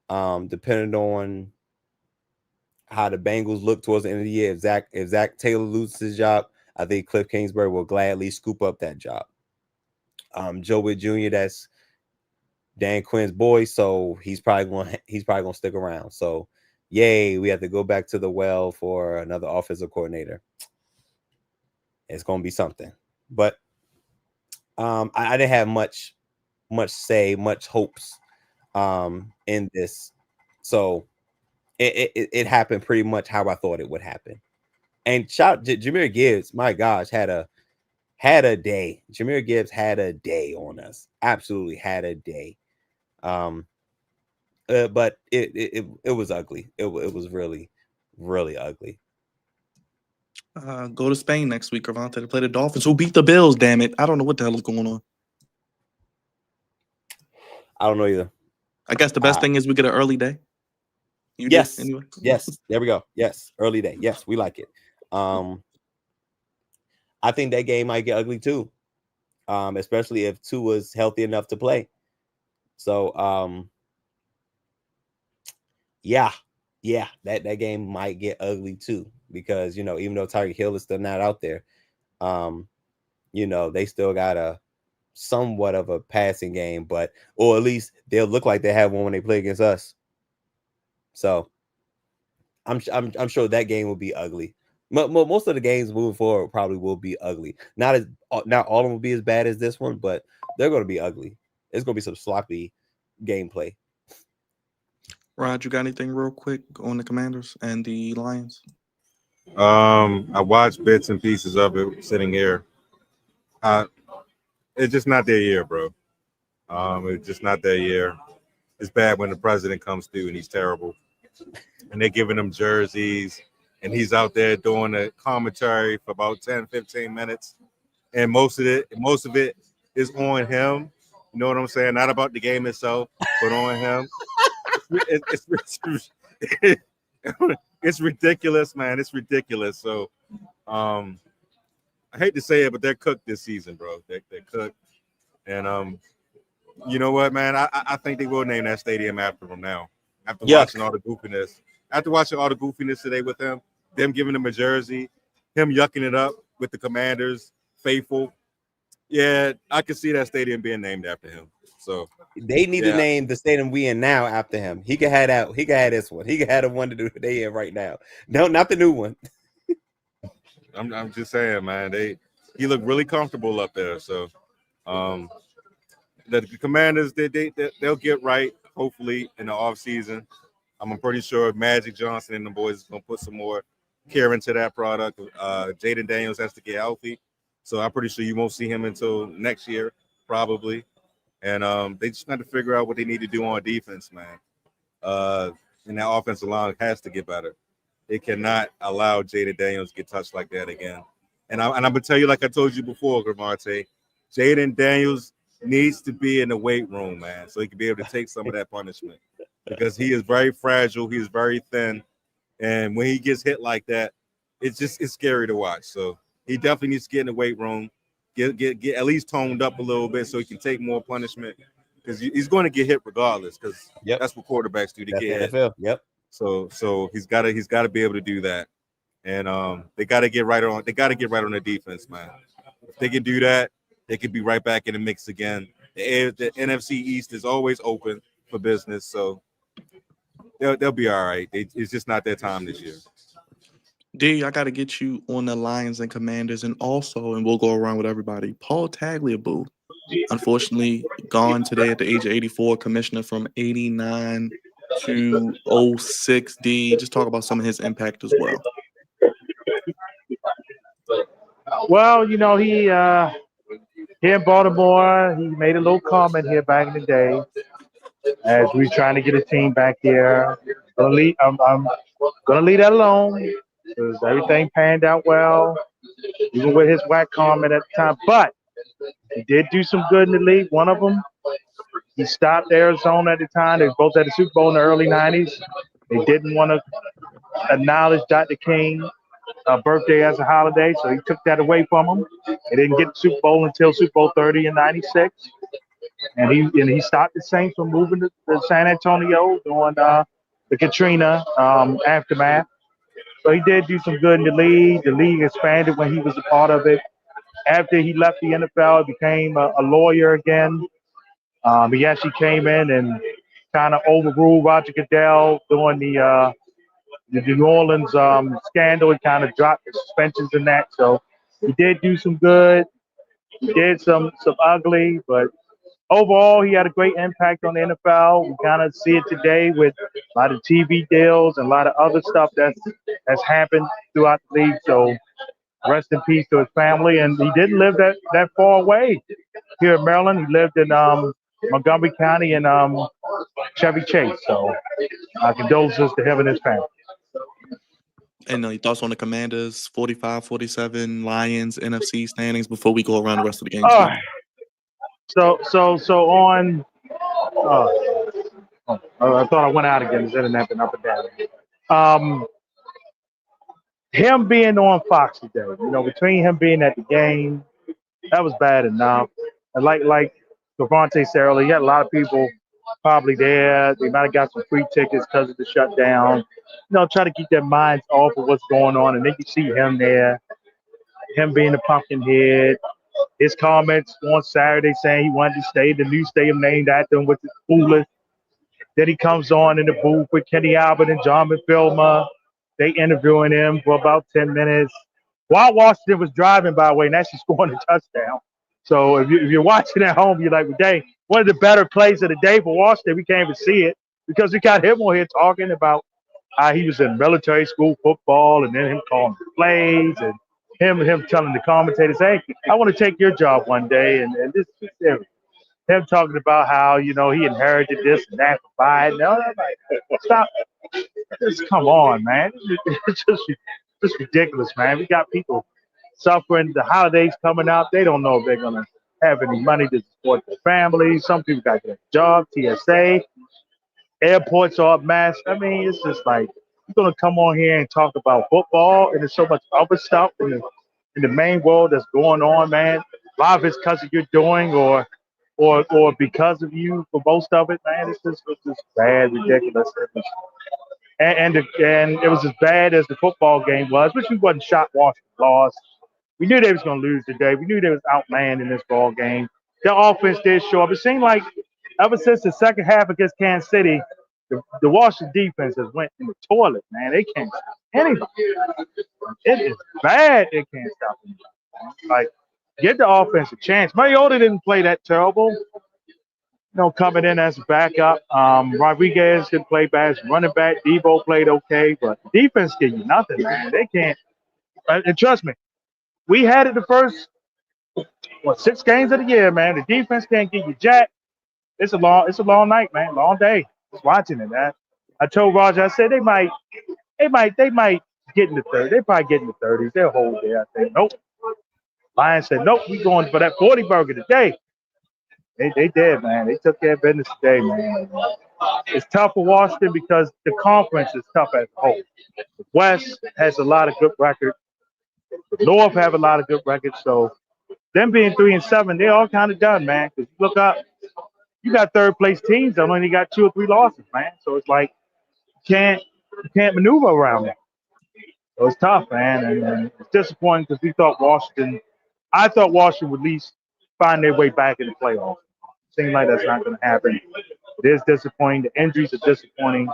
depending on how the Bengals look towards the end of the year. If Zach Taylor loses his job, I think Cliff Kingsbury will gladly scoop up that job. Joe Witt Jr., that's Dan Quinn's boy, so he's probably going to stick around. So, yay, we have to go back to the well for another offensive coordinator. It's going to be something. But I didn't have much hopes in this. So it happened pretty much how I thought it would happen. And shout Jahmyr Gibbs, my gosh, had a day. Jahmyr Gibbs had a day on us. Absolutely had a day. But it was ugly. It was really, really ugly. Go to Spain next week, Crevonte, to play the Dolphins, who beat the Bills. Damn it! I don't know what the hell is going on. I don't know either. I guess the best thing is we get an early day. Yes. Anyway. Yes. There we go. Yes. Early day. Yes, we like it. I think that game might get ugly too. Especially if Tua's healthy enough to play. So yeah, that game might get ugly too, because even though Tyreek Hill is still not out there, they still got a somewhat of a passing game, or at least they'll look like they have one when they play against us. So I'm sure that game will be ugly. Most of the games moving forward probably will be ugly. Not all of them will be as bad as this one, but they're going to be ugly. It's going to be some sloppy gameplay. Rod, you got anything real quick on the Commanders and the Lions? I watched bits and pieces of it sitting here. It's just not their year, bro. It's just not their year. It's bad when the president comes through and he's terrible. And they're giving him jerseys, and he's out there doing a commentary for about 10, 15 minutes. And most of it is on him. You know what I'm saying? Not about the game itself, but on him. It's ridiculous, man. It's ridiculous. So I hate to say it, but they're cooked this season, bro. They're cooked. And you know what, man? I think they will name that stadium after him now. After watching all the goofiness today with them giving him a jersey, him yucking it up with the Commanders, faithful. Yeah, I can see that stadium being named after him. So they need to name the stadium we in now after him. He could have that. He could have this one. He could have the one that they in right now. No, not the new one. I'm just saying, man. He looked really comfortable up there. So the Commanders, they'll get right hopefully in the offseason. I'm pretty sure Magic Johnson and the boys is gonna put some more care into that product. Jaden Daniels has to get healthy, so I'm pretty sure you won't see him until next year, probably. And they just got to figure out what they need to do on defense, man. And that offensive line has to get better. They cannot allow Jaden Daniels to get touched like that again. And I'm gonna tell you, like I told you before, Crevonte, Jaden Daniels needs to be in the weight room, man, so he can be able to take some of that punishment, because he is very fragile. He is very thin, and when he gets hit like that, it's scary to watch. So he definitely needs to get in the weight room, get at least toned up a little bit so he can take more punishment, because he's going to get hit regardless, because that's what quarterbacks do. They get NFL. hit. Yep. So he's got to be able to do that, and they got to get right on. They got to get right on the defense, man. If they can do that, they could be right back in the mix again. The NFC East is always open for business, so they'll be all right. It's just not their time this year. D, I got to get you on the Lions and Commanders, and we'll go around with everybody. Paul Tagliabue, unfortunately, gone today at the age of 84, commissioner from 89 to 06. D, just talk about some of his impact as well. Well, he here in Baltimore, he made a little comment here back in the day as we were trying to get a team back here. I'm gonna leave that alone because everything panned out well. even with his whack comment at the time. But he did do some good in the league. One of them, he stopped Arizona at the time. They were both at the Super Bowl in the early 90s. They didn't want to acknowledge Dr. King's birthday as a holiday, so he took that away from him. They didn't get the Super Bowl until Super Bowl 30 in 96. And he stopped the Saints from moving to San Antonio during the Katrina aftermath. So he did do some good in the league. The league expanded when he was a part of it. After he left the NFL, he became a lawyer again. He actually came in and kind of overruled Roger Goodell during the New Orleans scandal. He kind of dropped the suspensions in that. So he did do some good. He did some ugly, but overall, he had a great impact on the NFL. We kind of see it today with a lot of TV deals and a lot of other stuff that's happened throughout the league. So rest in peace to his family. And he didn't live that far away here in Maryland. He lived in Montgomery County and Chevy Chase. So condolences to him and his family. And your thoughts on the Commanders, 45-47, Lions, NFC standings before we go around the rest of the games? All right. So on. I thought I went out again. His internet been up and down. Him being on Fox today, between him being at the game, that was bad enough. And like Crevonte said earlier, he had a lot of people probably there. They might have got some free tickets because of the shutdown. Try to keep their minds off of what's going on, and then you see him there, him being the pumpkin head. His comments on Saturday saying he wanted to stay the new stadium named after him, which is foolish. Then he comes on in the booth with Kenny Albert and John McPhilma. They interviewing him for about 10 minutes. While Washington was driving, by the way, and actually scoring a touchdown. So if you're watching at home, you're like, well, dang, one of the better plays of the day for Washington. We can't even see it because we got him on here talking about how he was in military school football and then him calling the plays and him telling the commentators, hey, I want to take your job one day. And this is him talking about how, he inherited this and that from Biden. No, like, stop. Just come on, man. It's just ridiculous, man. We got people suffering. The holidays coming up. They don't know if they're going to have any money to support their families. Some people got their job, TSA. Airports are a mess. I mean, it's just like, you're going to come on here and talk about football, and there's so much other stuff in the main world that's going on, man. A lot of it's because of you're doing or because of you for most of it, man. It's just bad, ridiculous. And it was as bad as the football game was, which we wasn't shocked Washington lost. We knew they was going to lose today. We knew they was outlanding this ball game. Their offense did show up. It seemed like ever since the second half against Kansas City, the Washington defense has went in the toilet, man. They can't stop anybody. It is bad. They can't stop anybody. Like, give the offense a chance. Mariota didn't play that terrible. Coming in as a backup. Rodriguez didn't play bad as running back. Debo played okay, but defense give you nothing, man. They can't. And trust me, we had it the first 6 games of the year, man. The defense can't get you jack. It's a long night, man. Long day. Just watching it, man. I told Roger, I said they might get in the 30s. They probably get in the 30s. They'll hold there. I said, nope. Lions said, nope, we going for that 40 burger today. They did, man. They took care of business today, man. It's tough for Washington because the conference is tough as a whole. The West has a lot of good records. The North have a lot of good records. So them being 3-7, they're all kind of done, man. Because you look up, you got third place teams that only got 2 or 3 losses, man. So it's like you can't maneuver around that. So it's tough, man. And it's disappointing because I thought Washington would at least find their way back in the playoffs. Seems like that's not going to happen. It is disappointing. The injuries are disappointing.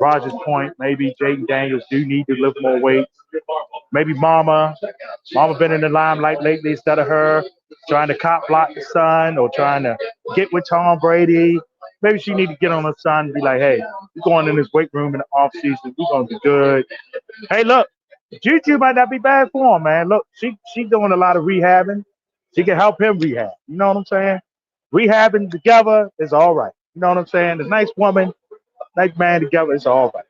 Roger's point, maybe Jaden Daniels do need to lift more weight. Maybe Mama been in the limelight lately instead of her trying to cop block the son or trying to get with Tom Brady. Maybe she need to get on her son and be like, hey, we're going in this weight room in the offseason. We're going to be good. Hey, look, Juju might not be bad for him, man. Look, she doing a lot of rehabbing. She can help him rehab. You know what I'm saying? Rehabbing together is all right. You know what I'm saying? A nice woman, nice man together is all right.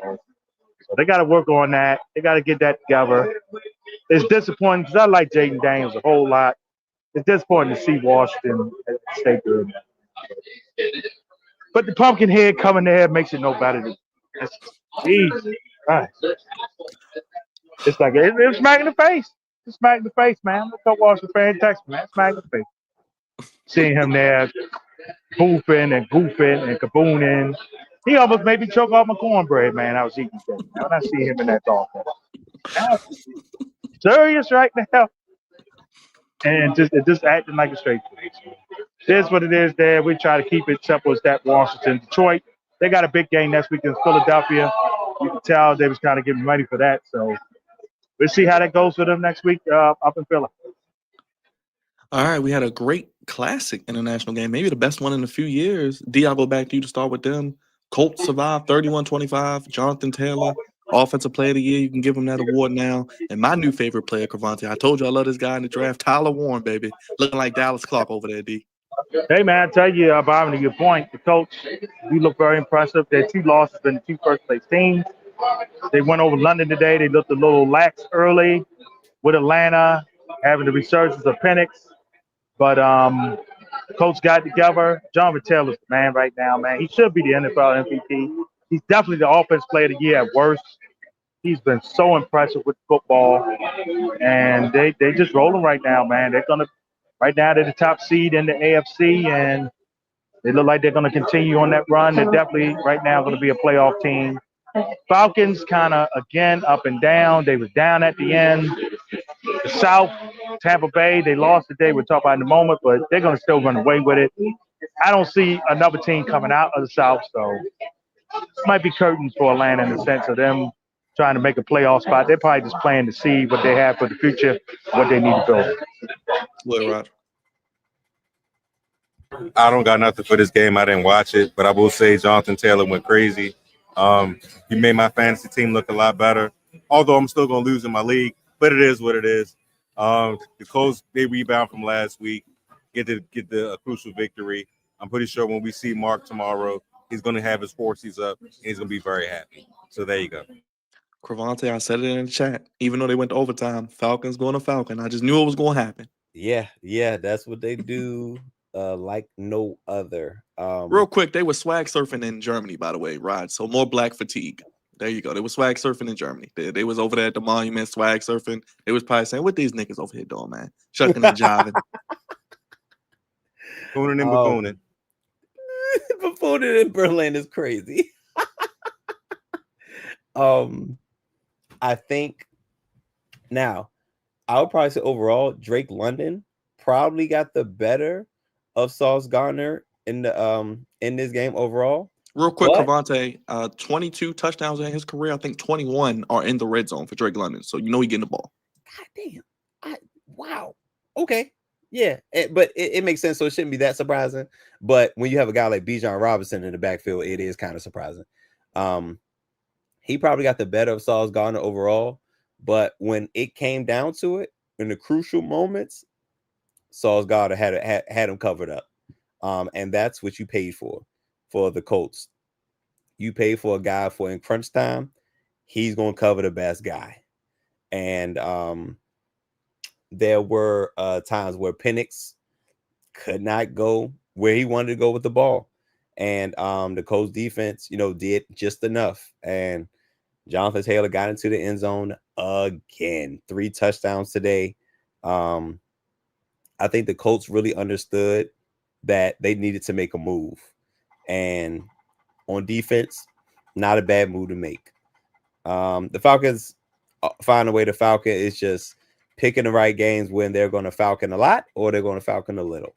So they got to work on that. They got to get that together. it's disappointing because I like Jaden Daniels a whole lot. It's disappointing to see Washington stay good. But the pumpkin head coming there makes it no better. Jesus Christ. It's like it's smack in the face. It's smack in the face, man. Look up Washington fan text, man. Smack in the face. Seeing him there boofing and goofing and kabooning. He almost made me choke off my cornbread, man. I was eating that. When I see him in that dog. Serious right now. And just acting like a straight face. This is what it is there. We try to keep it simple as that. Washington, Detroit, they got a big game next week in Philadelphia. You can tell they was kind of getting ready for that. So we'll see how that goes for them next week up in Philly. All right, we had a great classic international game, maybe the best one in a few years. D, I'll go back to you to start with them. Colts survived 31-25. Jonathan Taylor, Offensive Player of the Year. You can give him that award now. And my new favorite player, Crevonte. I told you I love this guy in the draft, Tyler Warren, baby. Looking like Dallas Clark over there, D. Hey, man, I tell you, Byron, to your point, the Colts do look very impressive. Their 2 losses been the 2 first-place teams. They went over London today. They looked a little lax early with Atlanta, having the resurgence of Penix. But the Colts got together. Jonathan Taylor's the man right now, man. He should be the NFL MVP. He's definitely the Offensive Player of the Year at worst. He's been so impressive with football. And they just rolling right now, man. Right now, they're the top seed in the AFC, and they look like they're going to continue on that run. They're definitely right now going to be a playoff team. Falcons kind of, again, up and down. They was down at the end. The South, Tampa Bay, they lost today. We'll talk about it in a moment, but they're going to still run away with it. I don't see another team coming out of the South, so it might be curtains for Atlanta in the sense of them trying to make a playoff spot. They're probably just playing to see what they have for the future, what they need to build. What, Rod? I don't got nothing for this game. I didn't watch it, but I will say Jonathan Taylor went crazy. He made my fantasy team look a lot better, although I'm still going to lose in my league, but it is what it is. The Colts, they rebound from last week, get the crucial victory. I'm pretty sure when we see Mark tomorrow, he's going to have his forces up, and he's going to be very happy. So there you go. Crevonte, I said it in the chat. Even though they went to overtime, Falcons going to Falcon. I just knew it was going to happen. Yeah, that's what they do. Like no other. Real quick, they were swag surfing in Germany, by the way, Rod. So more black fatigue. There you go. They were swag surfing in Germany. They was over there at the monument swag surfing. They was probably saying, "What these niggas over here doing, man? Shucking and jiving." Booning and babooning. Babooning in Berlin is crazy. I think now I would probably say overall Drake London probably got the better of Sauce Gardner in this game overall. Real quick, Crevonte, 22 touchdowns in his career. I think 21 are in the red zone for Drake London. So you know he getting the ball. God damn. Wow. Okay. Yeah. But it makes sense. So it shouldn't be that surprising. But when you have a guy like Bijan Robinson in the backfield, it is kind of surprising. He probably got the better of Sauce Gardner overall. But when it came down to it, in the crucial moments, Sauce Gardner had him covered up. And that's what you paid for the Colts. You pay for a guy for in crunch time, he's going to cover the best guy. And there were times where Penix could not go where he wanted to go with the ball. And the Colts defense, did just enough. And Jonathan Taylor got into the end zone again. 3 touchdowns today. I think the Colts really understood that they needed to make a move. And on defense, not a bad move to make. The Falcons find a way to Falcon. It's just picking the right games when they're going to Falcon a lot or they're going to Falcon a little.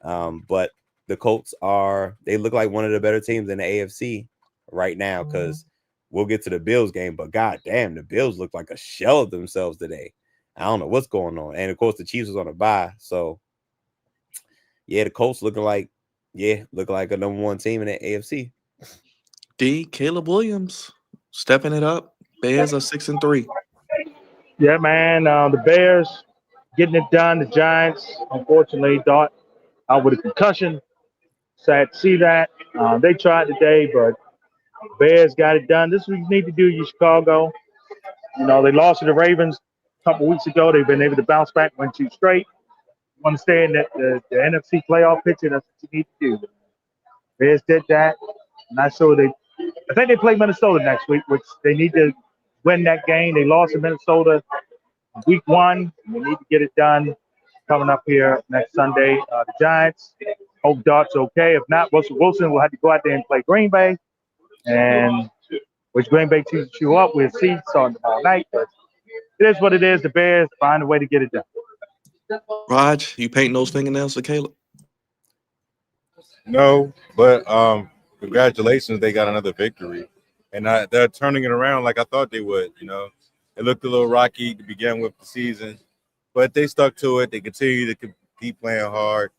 But the Colts they look like one of the better teams in the AFC right now because we'll get to the Bills game. But God damn, the Bills look like a shell of themselves today. I don't know what's going on. And, of course, the Chiefs was on a bye. So, yeah, the Colts look like a number 1 team in the AFC. D, Caleb Williams stepping it up. Bears are 6-3. Yeah, man. The Bears getting it done. The Giants, unfortunately, thought out with a concussion. Sad to see that. They tried today, but Bears got it done. This is what you need to do, you Chicago. They lost to the Ravens couple of weeks ago. They've been able to bounce back, win 2 straight. You understand that the NFC playoff picture, that's what you need to do. Bears did that. Not sure I think they play Minnesota next week, which they need to win that game. They lost to Minnesota week 1. They need to get it done coming up here next Sunday. The Giants, hope Dart's okay. If not, Russell Wilson will have to go out there and play Green Bay. And which Green Bay teams chew up. We'll see starting tomorrow night. But it is what it is. The Bears find a way to get it done. Raj, you painting those fingernails for Caleb? No, but congratulations, they got another victory, and they're turning it around like I thought they would. You know, it looked a little rocky to begin with the season, but they stuck to it. They continue to keep playing hard.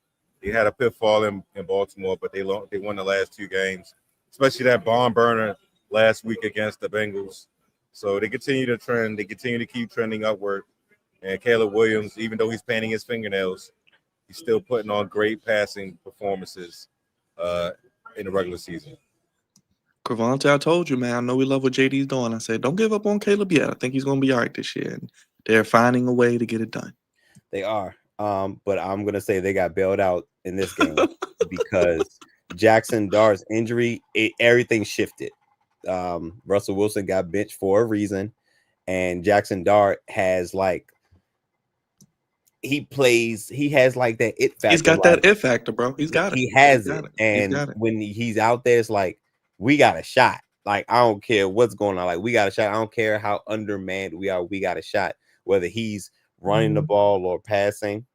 They had a pitfall in Baltimore, but they won the last 2 games, especially that barn burner last week against the Bengals. So they continue to trend. They continue to keep trending upward. And Caleb Williams, even though he's painting his fingernails, he's still putting on great passing performances in the regular season. Crevonte, I told you, man. I know we love what JD's doing. I said, don't give up on Caleb yet. I think he's going to be all right this year. And they're finding a way to get it done. They are. But I'm going to say they got bailed out in this game because Jackson Dart's injury, everything shifted. Russell Wilson got benched for a reason. And Jackson Dart has he has like that it factor. He's got that it factor, bro. He's got it. He has it. And when he's out there, it's like, we got a shot. Like, I don't care what's going on. Like, we got a shot. I don't care how undermanned we are. We got a shot. Whether he's running the ball or passing,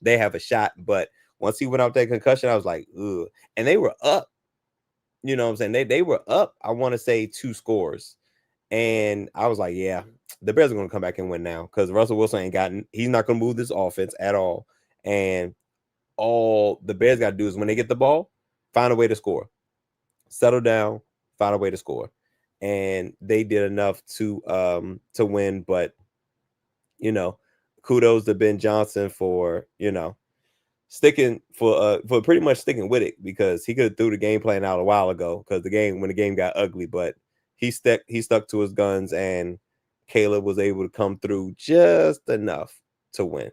they have a shot. But once he went out there concussion, I was like, ugh. And they were up. You know what I'm saying? They were up, I want to say 2 scores. And I was like, yeah, the Bears are going to come back and win now because Russell Wilson he's not going to move this offense at all. And all the Bears got to do is when they get the ball, find a way to score. Settle down, find a way to score. And they did enough to win. But, you know, kudos to Ben Johnson for, you know, sticking for pretty much sticking with it because he could have threw the game plan out a while ago because when the game got ugly, but he stuck to his guns, and Caleb was able to come through just enough to win.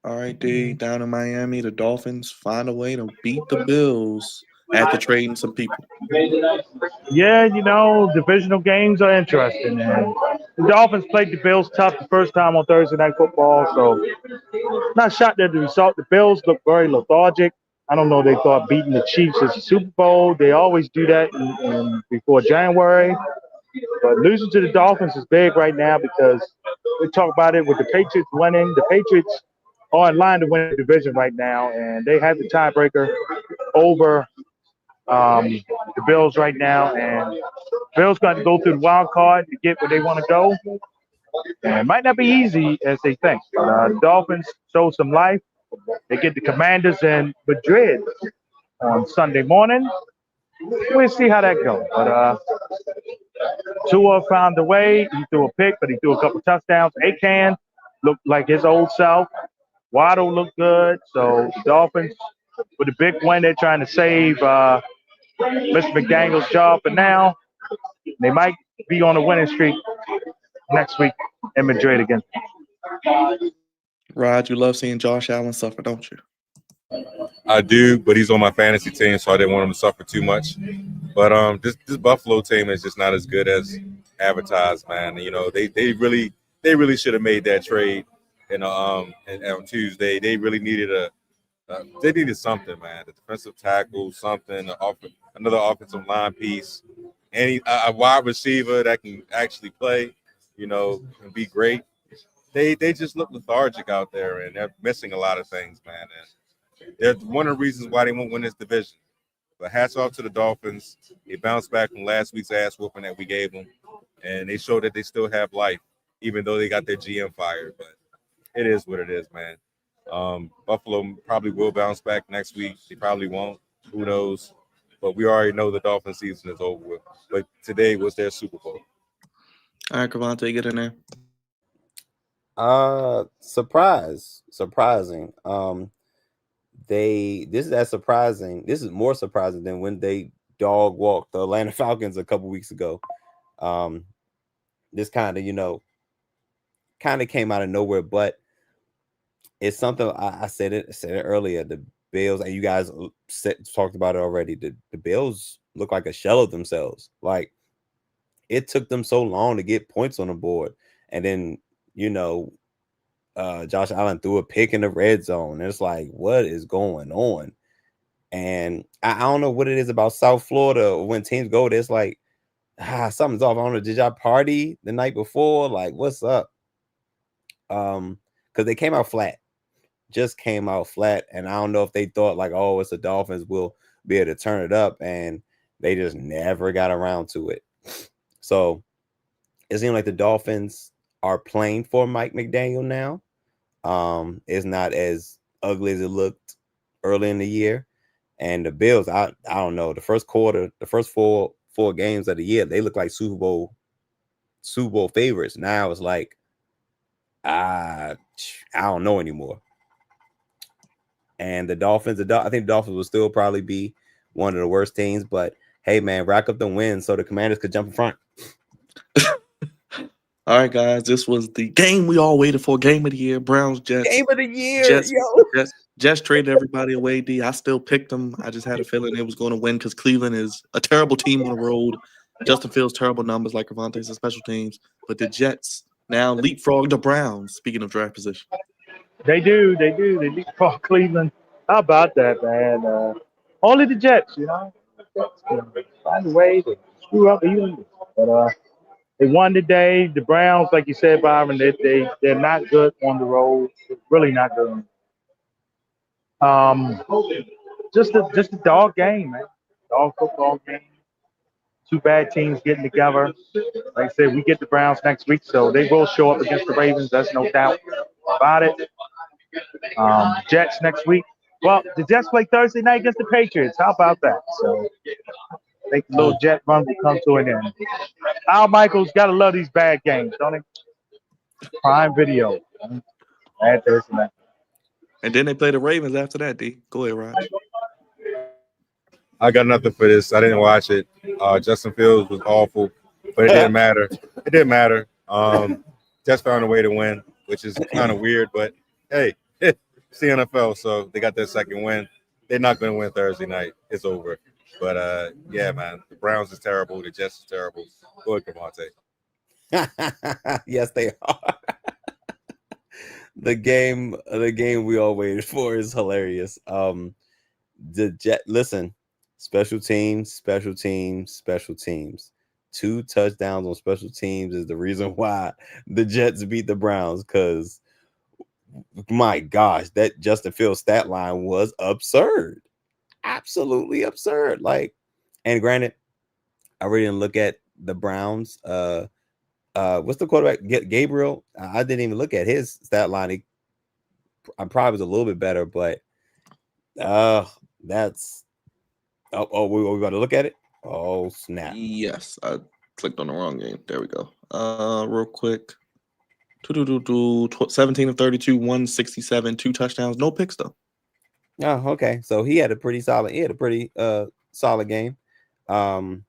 All right, D, down in Miami, the Dolphins find a way to beat the Bills after trading some people. Yeah, you know, divisional games are interesting. And the Dolphins played the Bills tough the first time on Thursday Night Football, so not shocked at the result. The Bills look very lethargic. I don't know. They thought beating the Chiefs is a Super Bowl. They always do that before January. But losing to the Dolphins is big right now because we talk about it with the Patriots winning. The Patriots are in line to win the division right now, and they have the tiebreaker over the Bills right now. And Bills got to go through the wild card to get where they want to go. And it might not be easy as they think. But the Dolphins show some life. They get the Commanders in Madrid on Sunday morning. We'll see how that goes. But Tua found a way. He threw a pick, but he threw a couple touchdowns. Akan looked like his old self. Waddle looked good. So the Dolphins, with a big win, they're trying to save Mr. McDaniel's job for now. They might be on a winning streak next week in Madrid again. Rod, you love seeing Josh Allen suffer, don't you? I do, but he's on my fantasy team, so I didn't want him to suffer too much. But this Buffalo team is just not as good as advertised, man. You know, they really should have made that trade on Tuesday. They really needed they needed something, man. The defensive tackle, something, another offensive line piece, and a wide receiver that can actually play, you know, and be great. They just look lethargic out there, and they're missing a lot of things, man. And they're one of the reasons why they won't win this division. But hats off to the Dolphins. They bounced back from last week's ass whooping that we gave them, and they showed that they still have life, even though they got their GM fired. But it is what it is, man. Buffalo probably will bounce back next week. They probably won't. Who knows? But we already know the Dolphins season is over with. But today was their Super Bowl. All right, Crevonte, get in there. Surprising. This is more surprising than when they dog walked the Atlanta Falcons a couple weeks ago. This kind of, you know, kind of came out of nowhere, but it's something I said it earlier. The Bills, and you guys talked about it already. The Bills look like a shell of themselves. Like, it took them so long to get points on the board, and then Josh Allen threw a pick in the red zone. It's like, what is going on? And I don't know what it is about South Florida when teams go there. It's like, something's off. I don't know. Did y'all party the night before? Like, what's up? Because they came out flat. Just came out flat. And I don't know if they thought like, oh, it's the Dolphins, will be able to turn it up. And they just never got around to it. So it seems like the Dolphins are playing for Mike McDaniel now. It's not as ugly as it looked early in the year. And the Bills, I don't know. The first quarter, the first four games of the year, they look like Super Bowl favorites. Now it's like, I don't know anymore. And the Dolphins, I think the Dolphins will still probably be one of the worst teams. But hey, man, rack up the wins so the Commanders could jump in front. All right, guys, this was the game we all waited for. Game of the year, Browns, Jets. Game of the year, Jets traded everybody away, D. I still picked them. I just had a feeling they was going to win because Cleveland is a terrible team on the road. Justin Fields, terrible numbers like Crevonte's and special teams. But the Jets now leapfrog the Browns, speaking of draft position. They do. They leapfrog Cleveland. How about that, man? Only the Jets, find a way to screw up even. But they won today. The Browns, like you said, Byron, they're not good on the road. They're really not good. Just a dog game, man. Dog football game. Two bad teams getting together. Like I said, we get the Browns next week, so they will show up against the Ravens. That's no doubt about it. Jets next week. Well, the Jets play Thursday night against the Patriots. How about that? So I think the little Jet run will come to an end. Al Michaels, gotta love these bad games, don't he? Prime Video. Bad Thursday night. And then they play the Ravens after that, D. Go ahead, Raj. I got nothing for this. I didn't watch it. Justin Fields was awful, but it didn't matter. It didn't matter. Jets found a way to win, which is kind of weird, but hey, it's the NFL, so they got their second win. They're not going to win Thursday night. It's over. But yeah, man, the Browns is terrible. The Jets is terrible. Go ahead, Crevonte. Yes, they are. The game we all waited for is hilarious. Listen, special teams. 2 touchdowns on special teams is the reason why the Jets beat the Browns, because my gosh, that Justin Fields stat line was absurd. Absolutely absurd. Like, and granted, I really didn't look at the Browns. What's the quarterback? Gabriel. I didn't even look at his stat line. I probably was a little bit better, but that's we got to look at it. Oh snap! Yes, I clicked on the wrong game. There we go. Real quick. 17 of 32, 167, 2 touchdowns, no picks though. Oh, okay. So he had a pretty solid solid game. But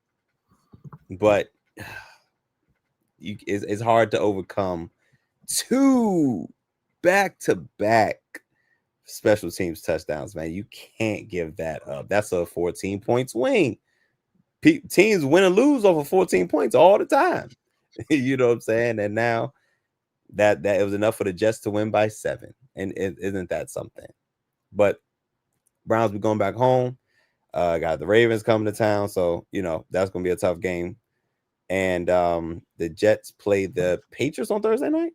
it's hard to overcome 2 back-to-back special teams touchdowns, man. You can't give that up. That's a 14-point swing. Teams win and lose over 14 points all the time. You know what I'm saying? And now that it was enough for the Jets to win by 7. And isn't that something? But Browns be going back home. Got the Ravens coming to town. So, that's going to be a tough game. And the Jets play the Patriots on Thursday night?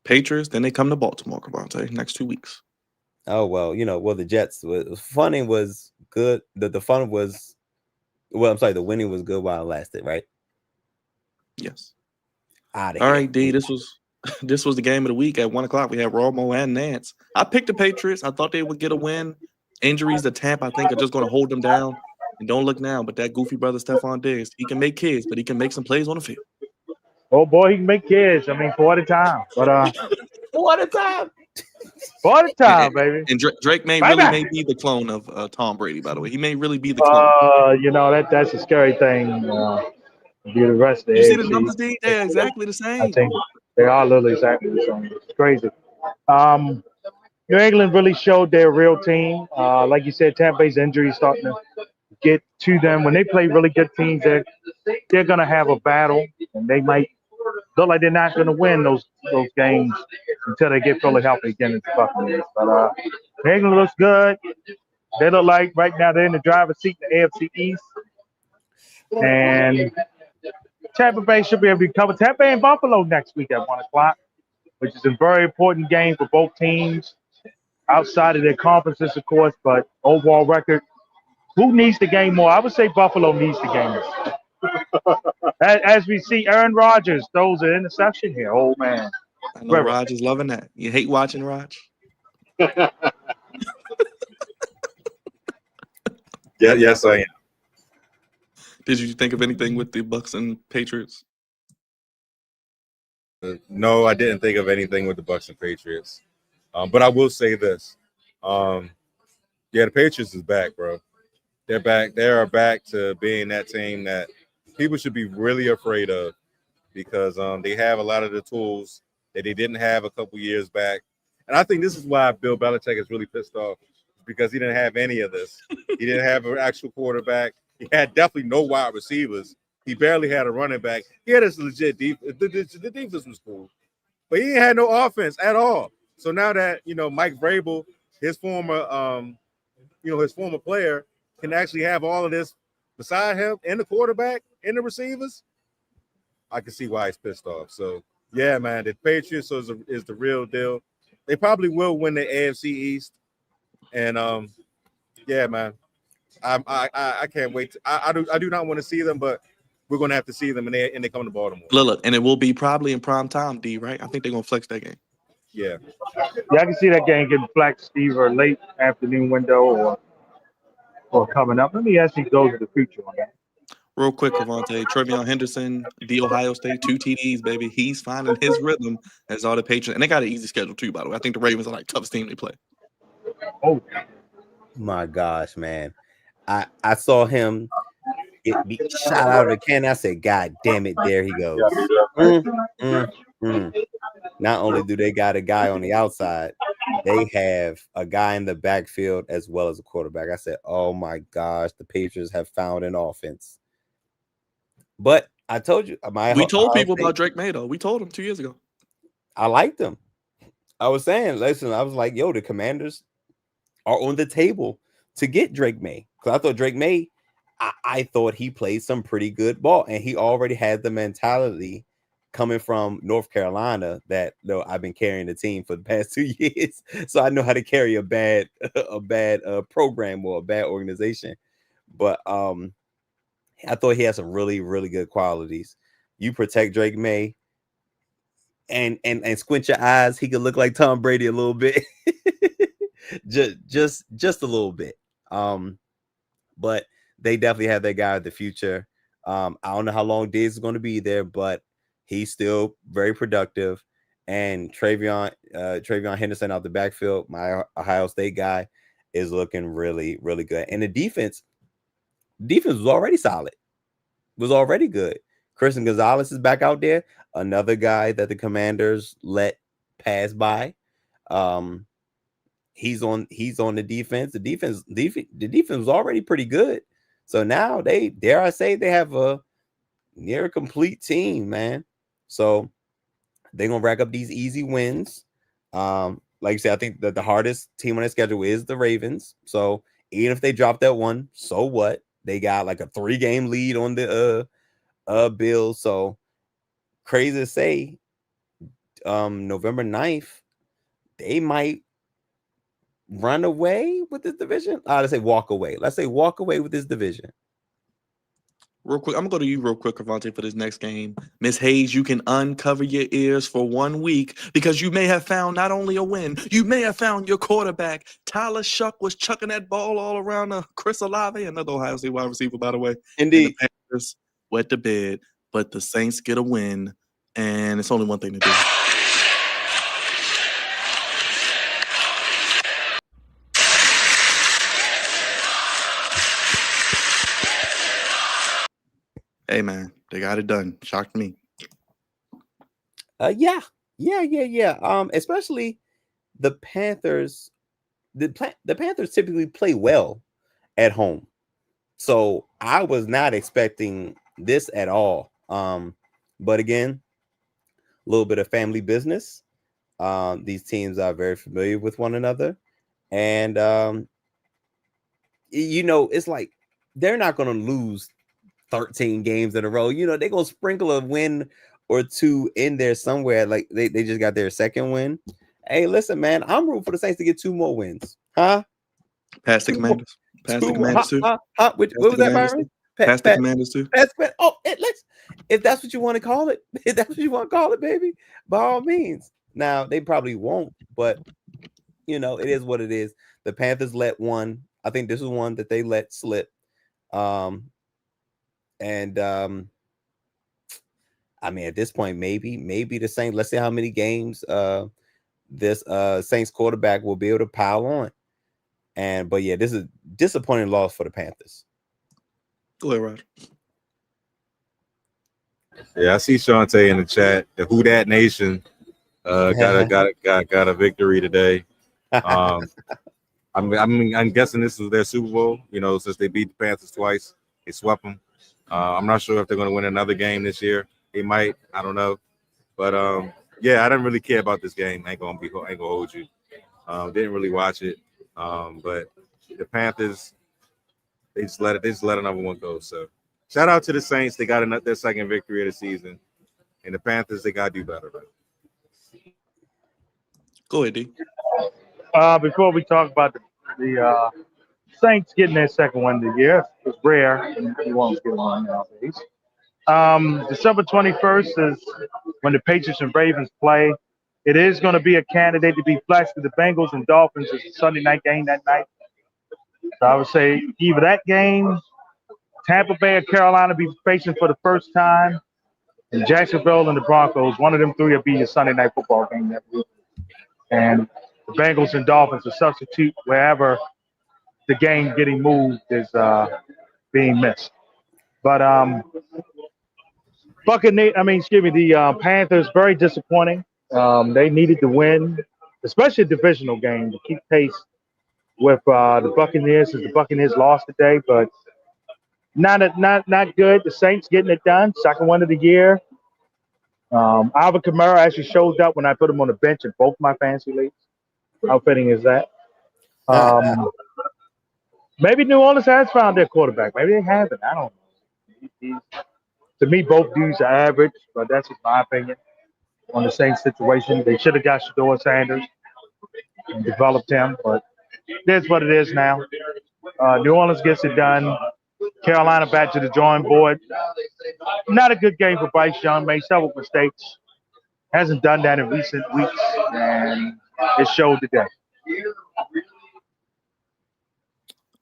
Patriots, then they come to Baltimore, Crevonte, next 2 weeks. Oh, well, the Jets, funning was good. The fun was, the winning was good while it lasted, right? Yes. All right, D, this was the game of the week at 1 o'clock. We had Romo and Nance. I picked the Patriots. I thought they would get a win. Injuries to Tampa, I think, are just going to hold them down. And don't look now, but that goofy brother Stephon Diggs, he can make kids, but he can make some plays on the field. Oh boy, he can make kids. I mean, 4 at a time. But 4 at a time. 4 at a time, baby. And Drake may be the clone of Tom Brady, by the way. He may really be the clone. That's a scary thing. Be the rest of the You see the AFC. numbers, D? They're exactly the same. I think They are literally exactly the same. It's crazy. New England really showed their real team. Like you said, Tampa Bay's injuries starting to get to them. When they play really good teams, they're gonna have a battle, and they might look like they're not gonna win those games until they get fully healthy again in the Buccaneers. But New England looks good. They look like right now they're in the driver's seat in the AFC East, and Tampa Bay should be able to cover Tampa Bay and Buffalo next week at 1:00, which is a very important game for both teams outside of their conferences, of course, but overall record. Who needs the game more? I would say Buffalo needs the game more. As we see, Aaron Rodgers throws an interception here. Oh, man. I know Raj is loving that. You hate watching Raj? Yeah, yes, I am. Did you think of anything with the Bucks and Patriots? No, I didn't think of anything with the Bucks and Patriots. But I will say this. Yeah, the Patriots is back, bro. They're back. They are back to being that team that people should be really afraid of because they have a lot of the tools that they didn't have a couple years back. And I think this is why Bill Belichick is really pissed off because he didn't have any of this. He didn't have an actual quarterback. He had definitely no wide receivers. He barely had a running back. He had this legit defense. The defense was cool, but he had no offense at all. So now that Mike Vrabel, his former player, can actually have all of this beside him and the quarterback and the receivers, I can see why he's pissed off. So yeah, man, the Patriots is the real deal. They probably will win the AFC East, and yeah, man, I can't wait. I do not want to see them, but we're gonna have to see them, and they come to Baltimore. Look, and it will be probably in prime time, D. Right? I think they're gonna flex that game. Yeah, I can see that game getting flexed either late afternoon window or coming up. Let me actually go to the future on that. Real quick, Crevonte, Trevion Henderson, the Ohio State, 2 TDs, baby. He's finding his rhythm as all the Patriots. And they got an easy schedule, too, by the way. I think the Ravens are like toughest team they play. Oh, my gosh, man. I saw him get shot out of the cannon. I said, God damn it, there he goes. Not only do they got a guy on the outside, they have a guy in the backfield as well as a quarterback. I said, oh my gosh, the Patriots have found an offense. But I told you, we told people about Drake May, though. We told them 2 years ago. I liked them. I was saying, listen, I was like, yo, the Commanders are on the table to get Drake May. Because I thought Drake May, I thought he played some pretty good ball. And he already had the mentality coming from North Carolina that I've been carrying the team for the past 2 years. So I know how to carry a bad program or a bad organization. But I thought he had some really, really good qualities. You protect Drake May and squint your eyes, he could look like Tom Brady a little bit. just a little bit. But they definitely have that guy of the future. I don't know how long Diggs is going to be there, but he's still very productive. And Trevion Henderson out the backfield, my Ohio State guy, is looking really, really good. And the defense was already solid, was already good. Christian Gonzalez is back out there, another guy that the Commanders let pass by. He's on the defense. The defense was already pretty good. So now they have a near complete team, man. So they're gonna rack up these easy wins. Like you said, I think that the hardest team on their schedule is the Ravens. So even if they drop that one, so what? They got like a 3-game lead on the Bills. So crazy to say, November 9th, they might run away with this division. Let's say walk away. Let's say walk away with this division. Real quick, I'm going to go to you real quick, Crevonte, for this next game. Miss Hayes, you can uncover your ears for 1 week because you may have found not only a win, you may have found your quarterback. Tyler Shuck was chucking that ball all around Chris Olave, another Ohio State wide receiver, by the way. Indeed. And the Panthers wet the bed, but the Saints get a win, and it's only one thing to do. Hey, man, they got it done. Shocked me. Yeah. Especially the Panthers. The Panthers typically play well at home, so I was not expecting this at all. But again, a little bit of family business. These teams are very familiar with one another, and it's like they're not going to lose 13 games in a row. They're going to sprinkle a win or two in there somewhere. Like they just got their second win. Hey, listen, man, I'm rooting for the Saints to get 2 more wins. Huh? Pass the Commanders. Pass the Commanders too. What was that, Byron? Pass the Commanders too. If that's what you want to call it, baby, by all means. Now they probably won't, but it is what it is. The Panthers let one. I think this is one that they let slip. I mean, at this point, maybe the Saints. Let's see how many games this Saints quarterback will be able to pile on. But yeah, this is a disappointing loss for the Panthers. Go ahead, Rod. Yeah, I see Shantae in the chat. The Who Dat Nation got a victory today. I'm guessing this is their Super Bowl. Since they beat the Panthers twice, they swept them. I'm not sure if they're going to win another game this year. They might. I don't know. But yeah, I didn't really care about this game. Ain't gonna hold you. Didn't really watch it. But the Panthers, they just let another one go. So shout out to the Saints. They got their second victory of the season. And the Panthers, they gotta do better. Right? Go ahead, D. Before we talk about the Saints getting their second one of the year, it's rare and you won't get one nowadays. December 21st is when the Patriots and Ravens play. It is going to be a candidate to be flexed to the Bengals and Dolphins. It's a Sunday night game that night. So I would say either that game, Tampa Bay or Carolina be facing for the first time, and Jacksonville and the Broncos. One of them three will be a Sunday night football game that week. And the Bengals and Dolphins will substitute wherever the game getting moved is being missed. But the Panthers, very disappointing. They needed to win, especially a divisional game, to keep pace with the Buccaneers, as the Buccaneers lost today, but not good. The Saints getting it done, second one of the year. Alvin Kamara actually showed up when I put him on the bench in both my fantasy leagues. How fitting is that? Maybe New Orleans has found their quarterback. Maybe they haven't. I don't know. To me, both dudes are average, but that's just my opinion on the same situation. They should have got Shador Sanders and developed him, but that's what it is now. New Orleans gets it done. Carolina back to the drawing board. Not a good game for Bryce Young. Made several mistakes. Hasn't done that in recent weeks, and it showed today.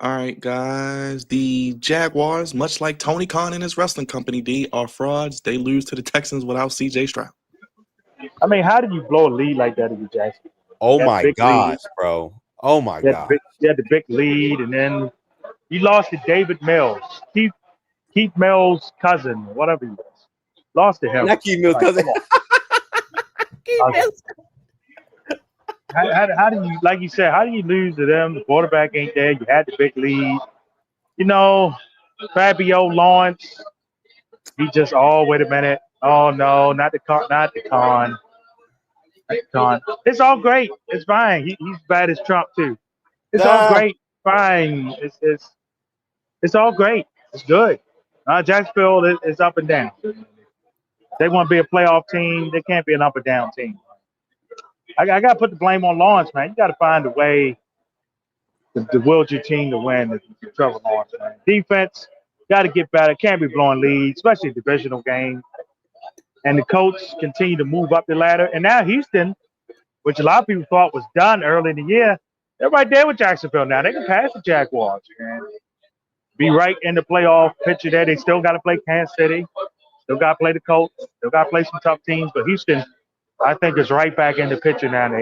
All right, guys. The Jaguars, much like Tony Khan and his wrestling company, D, are frauds. They lose to the Texans without C.J. Stroud. I mean, how did you blow a lead like that in the Jacksonville? Oh my gosh, bro. Oh my god. You had the big lead, and then you lost to David Mills, Keith Mills' cousin, whatever he was. Lost to him. Not Keith Mills' cousin. Keith Mills. How do you, like you said, how do you lose to them? The quarterback ain't there. You had the big lead. Fabio Lawrence. He just, wait a minute. Oh no, not the con. It's all great. It's fine. He's bad as Trump too. It's all great. Fine. It's all great. It's good. Jacksonville is up and down. They want to be a playoff team. They can't be an up and down team. I got to put the blame on Lawrence, man. You got to find a way to will your team to win. The Trevor Lawrence, man. Defense got to get better. Can't be blowing leads, especially a divisional game. And the Colts continue to move up the ladder. And now Houston, which a lot of people thought was done early in the year, they're right there with Jacksonville now. They can pass the Jaguars and be right in the playoff picture there. They still got to play Kansas City. Still got to play the Colts. Still got to play some tough teams. But Houston, I think, is right back in the picture now.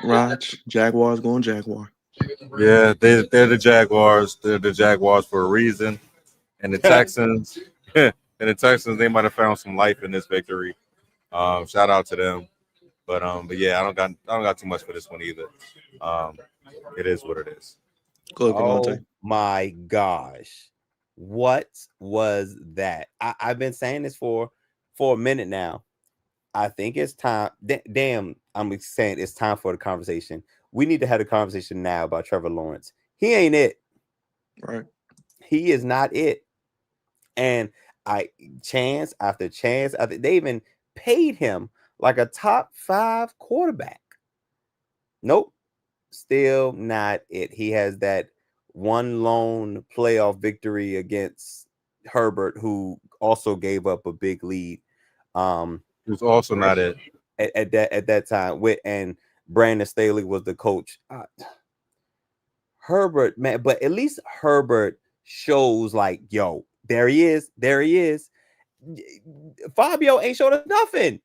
Raj, Jaguars going Jaguar. Yeah, they're the Jaguars. They're the Jaguars for a reason. And the Texans, they might have found some life in this victory. Shout out to them. But yeah, I don't got too much for this one either. It is what it is. Go ahead, Oh Crevonte. my gosh. What was that? I've been saying this for a minute now. I think it's time. Damn, I'm saying it's time for the conversation. We need to have a conversation now about Trevor Lawrence. He ain't it. Right. He is not it. And chance after chance after, they even paid him like a top 5 quarterback. Nope. Still not it. He has that one lone playoff victory against Herbert, who also gave up a big lead. It was also not it at that time. And Brandon Staley was the coach. Herbert, man, but at least Herbert shows like, yo, there he is. Fabio ain't showed us nothing.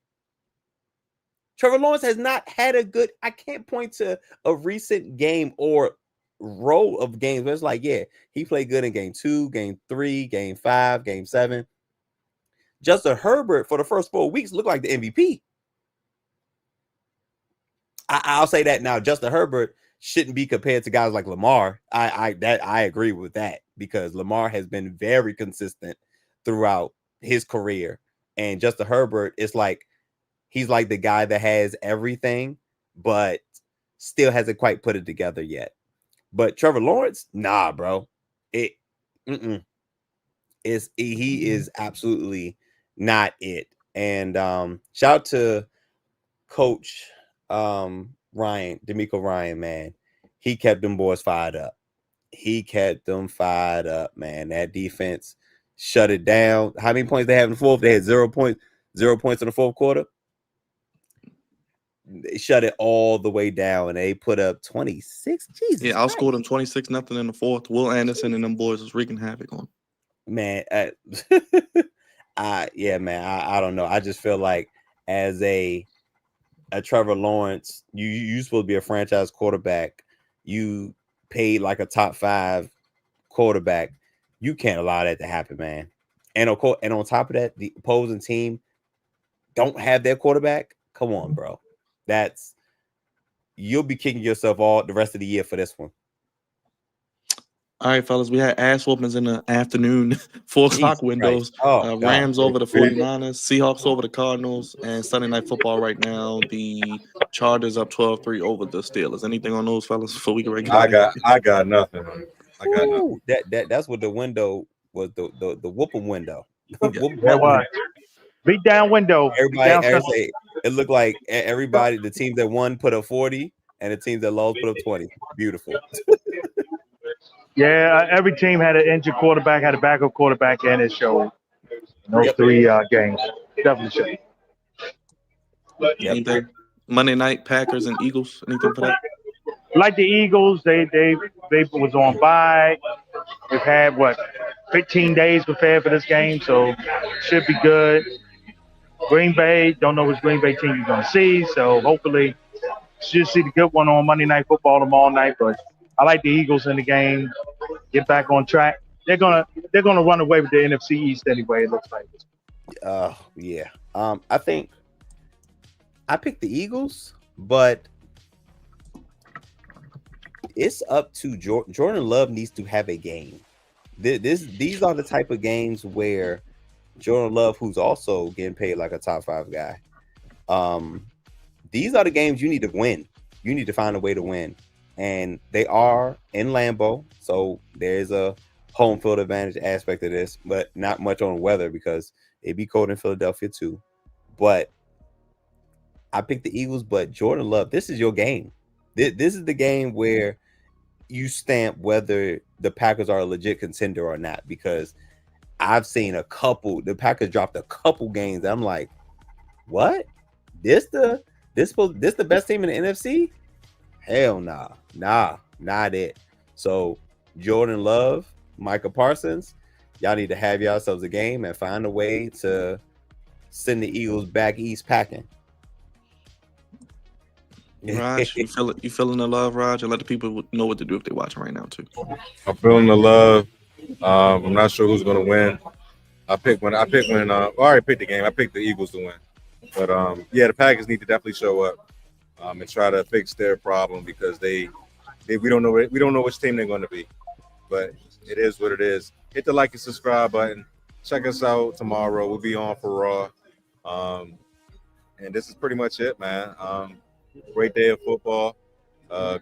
Trevor Lawrence has not had a good, I can't point to a recent game or row of games where it's like, yeah, he played good in game 2, game 3, game 5, game 7. Justin Herbert for the first 4 weeks looked like the MVP. I'll say that now. Justin Herbert shouldn't be compared to guys like Lamar. I agree with that, because Lamar has been very consistent throughout his career, and Justin Herbert is like, he's like the guy that has everything, but still hasn't quite put it together yet. But Trevor Lawrence, nah, bro. He is absolutely not it. And shout out to Coach Ryan, D'Amico Ryan, man. He kept them boys fired up. Man. That defense shut it down. How many points they have in the fourth? They had 0 points in the fourth quarter. They shut it all the way down, and they put up 26. Jesus, yeah, outscored them 26-0 in the fourth. Will Anderson and them boys was wreaking havoc on. Man, I don't know. I just feel like as a Trevor Lawrence, you supposed to be a franchise quarterback. You paid like a top 5 quarterback. You can't allow that to happen, man. And of course, and on top of that, the opposing team don't have their quarterback. Come on, bro. You'll be kicking yourself all the rest of the year for this one. All right, fellas, we had ass whoopings in the afternoon, 4 o'clock windows. Rams over the 49ers, Seahawks over the Cardinals, and Sunday Night Football right now, the Chargers up 12-3 over the Steelers. Anything on those, fellas, before we can regulate? I got nothing. Nothing. That's what the window was, the whooping window. That was beat down window. Everybody, it looked like everybody, the teams that won put up 40, and the teams that lost put up 20. Beautiful. Yeah, every team had an injured quarterback, had a backup quarterback, and it showed in those 3 games. Definitely showed. Anything? Monday night, Packers and Eagles. Anything for that? Like the Eagles, they was on bye. We've had 15 days prepared for this game, so should be good. Green Bay, don't know which Green Bay team you're gonna see, so hopefully should see the good one on Monday Night Football tomorrow night. But I like the Eagles in the game. Get back on track. They're gonna run away with the NFC East anyway. It looks like. Yeah. I think I picked the Eagles, but it's up to Jordan Love needs to have a game. These are the type of games where Jordan Love, who's also getting paid like a top 5 guy, these are the games you need to win. You need to find a way to win. And they are in Lambeau, so there's a home field advantage aspect of this, but not much on weather because it'd be cold in Philadelphia too. But I picked the Eagles, but Jordan Love, this is your game. This is the game where you stamp whether the Packers are a legit contender or not, because I've seen the Packers dropped a couple games. I'm like, what? This the best team in the NFC? Hell nah, not it. So Jordan Love, Micah Parsons, y'all need to have yourselves a game and find a way to send the Eagles back east packing. Raj, you feeling the love, Raj, and let the people know what to do if they're watching right now too. I'm feeling the love. I'm not sure who's gonna win. I already picked the game. I picked the Eagles to win. But yeah, the Packers need to definitely show up and try to fix their problem because we don't know which team they're going to be. But it is what it is. Hit the like and subscribe button. Check us out tomorrow. We'll be on for Raw. And this is pretty much it, man. Great day of football.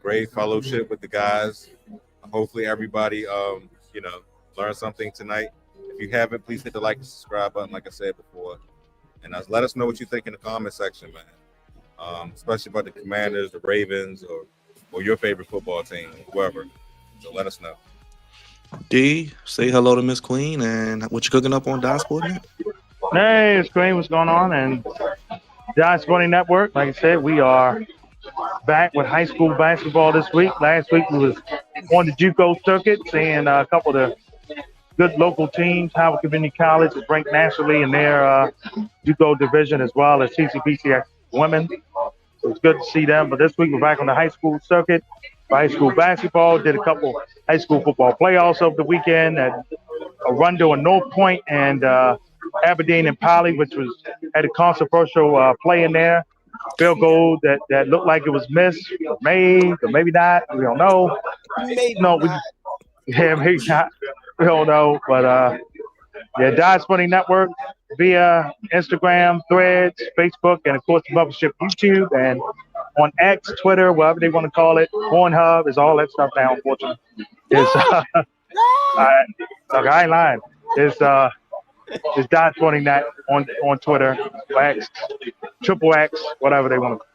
Great fellowship with the guys. Hopefully everybody, learned something tonight. If you haven't, please hit the like and subscribe button, like I said before. And let us know what you think in the comment section, man. Especially about the Commanders, the Ravens, or your favorite football team, whoever. So let us know. D, say hello to Miss Queen and what you cooking up on Sport Net? Hey, it's Queen. What's going on? And John Sporting Network, like I said, we are back with high school basketball this week. Last week we was on the JUCO circuit, seeing a couple of the good local teams. Howard Community College is ranked nationally in their JUCO division, as well as CCPCX women. So it's good to see them. But this week we're back on the high school circuit for high school basketball. Did a couple high school football playoffs over the weekend at Arundel and North Point, and Aberdeen and Poly, which had a controversial play in there. Field goal that looked like it was missed, or made, or maybe not. We don't know. Maybe not. Maybe not. We don't know. But Dodge Sporting Network via Instagram, Threads, Facebook, and of course the mothership YouTube, and on X, Twitter, whatever they want to call it. Pornhub is all that stuff now. Unfortunately, look, I ain't lying. It's Dodge Sporting Net on Twitter, X, Triple X, whatever they want to.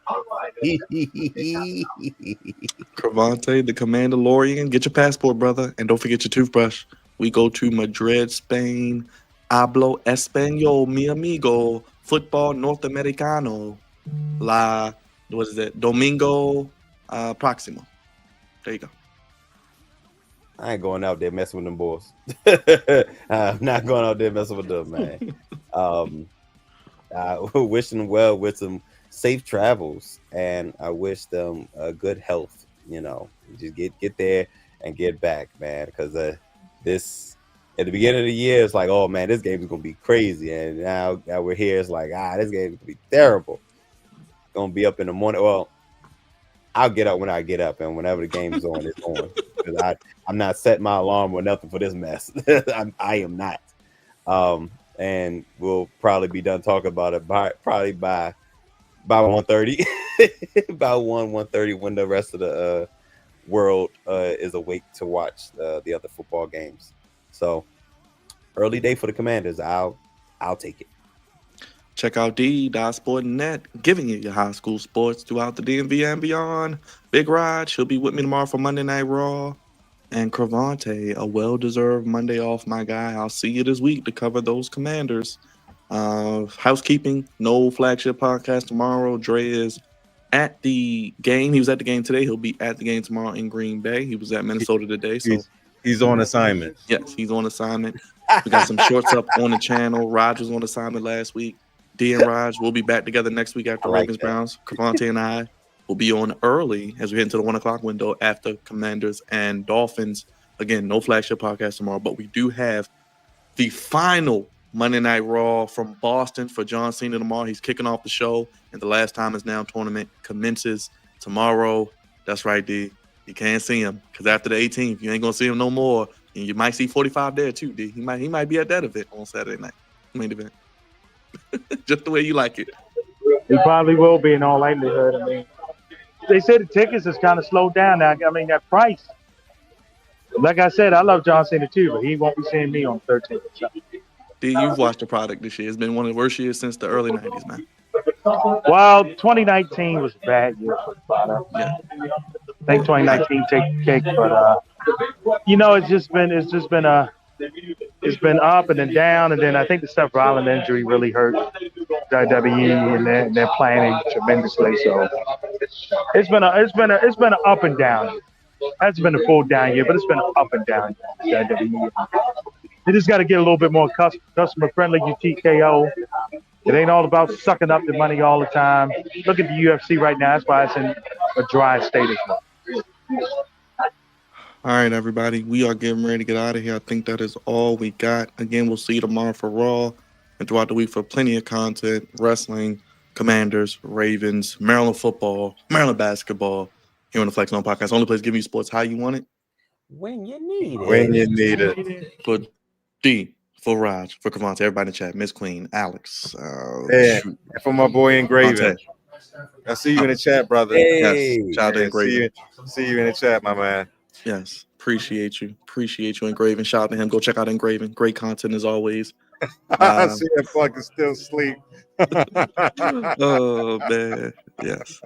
Crevonte, the Commanderlorian. Get your passport, brother, and don't forget your toothbrush. We go to Madrid, Spain. Hablo español, mi amigo. Football Norteamericano. Domingo próximo. There you go. I ain't going out there messing with them boys. I'm not going out there messing with them, man. I wish them well with some safe travels, and I wish them good health. Just get there and get back, man. Because this at the beginning of the year, it's like, oh man, this game is gonna be crazy, and now we're here. It's like, this game is gonna be terrible. Gonna be up in the morning. Well, I'll get up when I get up, and whenever the game's on, it's on. Because I'm not setting my alarm or nothing for this mess. I am not. And we'll probably be done talking about it by 1:30, about 1:30 when the rest of the world is awake to watch the other football games. So early day for the Commanders. I'll take it. Check out D.Sport.net, giving you your high school sports throughout the DMV and beyond. Big Rod, she'll be with me tomorrow for Monday Night Raw. And Crevonte, a well-deserved Monday off, my guy. I'll see you this week to cover those Commanders. Housekeeping, no flagship podcast tomorrow. Dre is at the game. He was at the game today. He'll be at the game tomorrow in Green Bay. He was at Minnesota today. So he's on assignment. Yes, he's on assignment. We got some shorts up on the channel. Raj was on assignment last week. D and Raj will be back together next week after Ravens Browns. Crevonte and I will be on early as we head into the 1 o'clock window after Commanders and Dolphins. Again, no flagship podcast tomorrow, but we do have the final Monday Night Raw from Boston for John Cena tomorrow. He's kicking off the show, and the Last Time Is Now tournament commences tomorrow. That's right, D. You can't see him because after the 18th, you ain't gonna see him no more. And you might see 45 there too, D. He might be at that event on Saturday night, main event. Just the way you like it. He probably will be in all likelihood. I mean, they said the tickets is kind of slowed down now. I mean, that price. Like I said, I love John Cena too, but he won't be seeing me on the 13th. So. D, you've watched the product this year. It's been one of the worst years since the early 90s, man. Well, 2019 was a bad year for the product. Yeah. I think 2019 take the cake, but it's been up and then down, and then I think the Seth Rollins injury really hurt WWE, and they're planning tremendously. So it's been an up and down. It hasn't been a full down year, but it's been an up and down WWE. They just got to get a little bit more customer friendly. TKO. It ain't all about sucking up the money all the time. Look at the UFC right now. That's why it's in a dry state as well. All right, everybody. We are getting ready to get out of here. I think that is all we got. Again, we'll see you tomorrow for Raw and throughout the week for plenty of content, wrestling, Commanders, Ravens, Maryland football, Maryland basketball. Here on the Flex On Podcast. Only place giving you sports how you want it. When you need it. When you need it. For D, for Raj, for Crevonte, everybody in the chat, Miss Queen, Alex. Yeah, and for my boy Engraving. Crevonte. I see you in the chat, brother. Hey. Yes, shout out to Engraving. See you in the chat, my man. Yes, appreciate you, Engraving. Shout out to him. Go check out Engraving. Great content as always. I see that fucking still sleep. Oh man,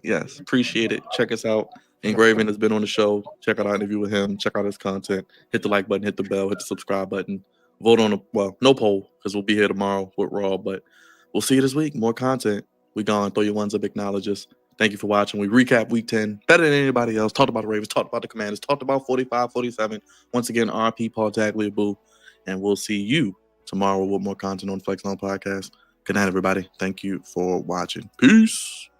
yes, appreciate it. Check us out. Engraving has been on the show. Check out our interview with him. Check out his content. Hit the like button, hit the bell, hit the subscribe button. Vote on no poll because we'll be here tomorrow with Raw, but we'll see you this week. More content. We gone. Throw your ones up, acknowledge us. Thank you for watching. We recap week 10 better than anybody else. Talked about the Ravens, talked about the Commanders, talked about 45-47. Once again, RP Paul Tagliabue. And we'll see you tomorrow with more content on Flex On Podcast. Good night, everybody. Thank you for watching. Peace.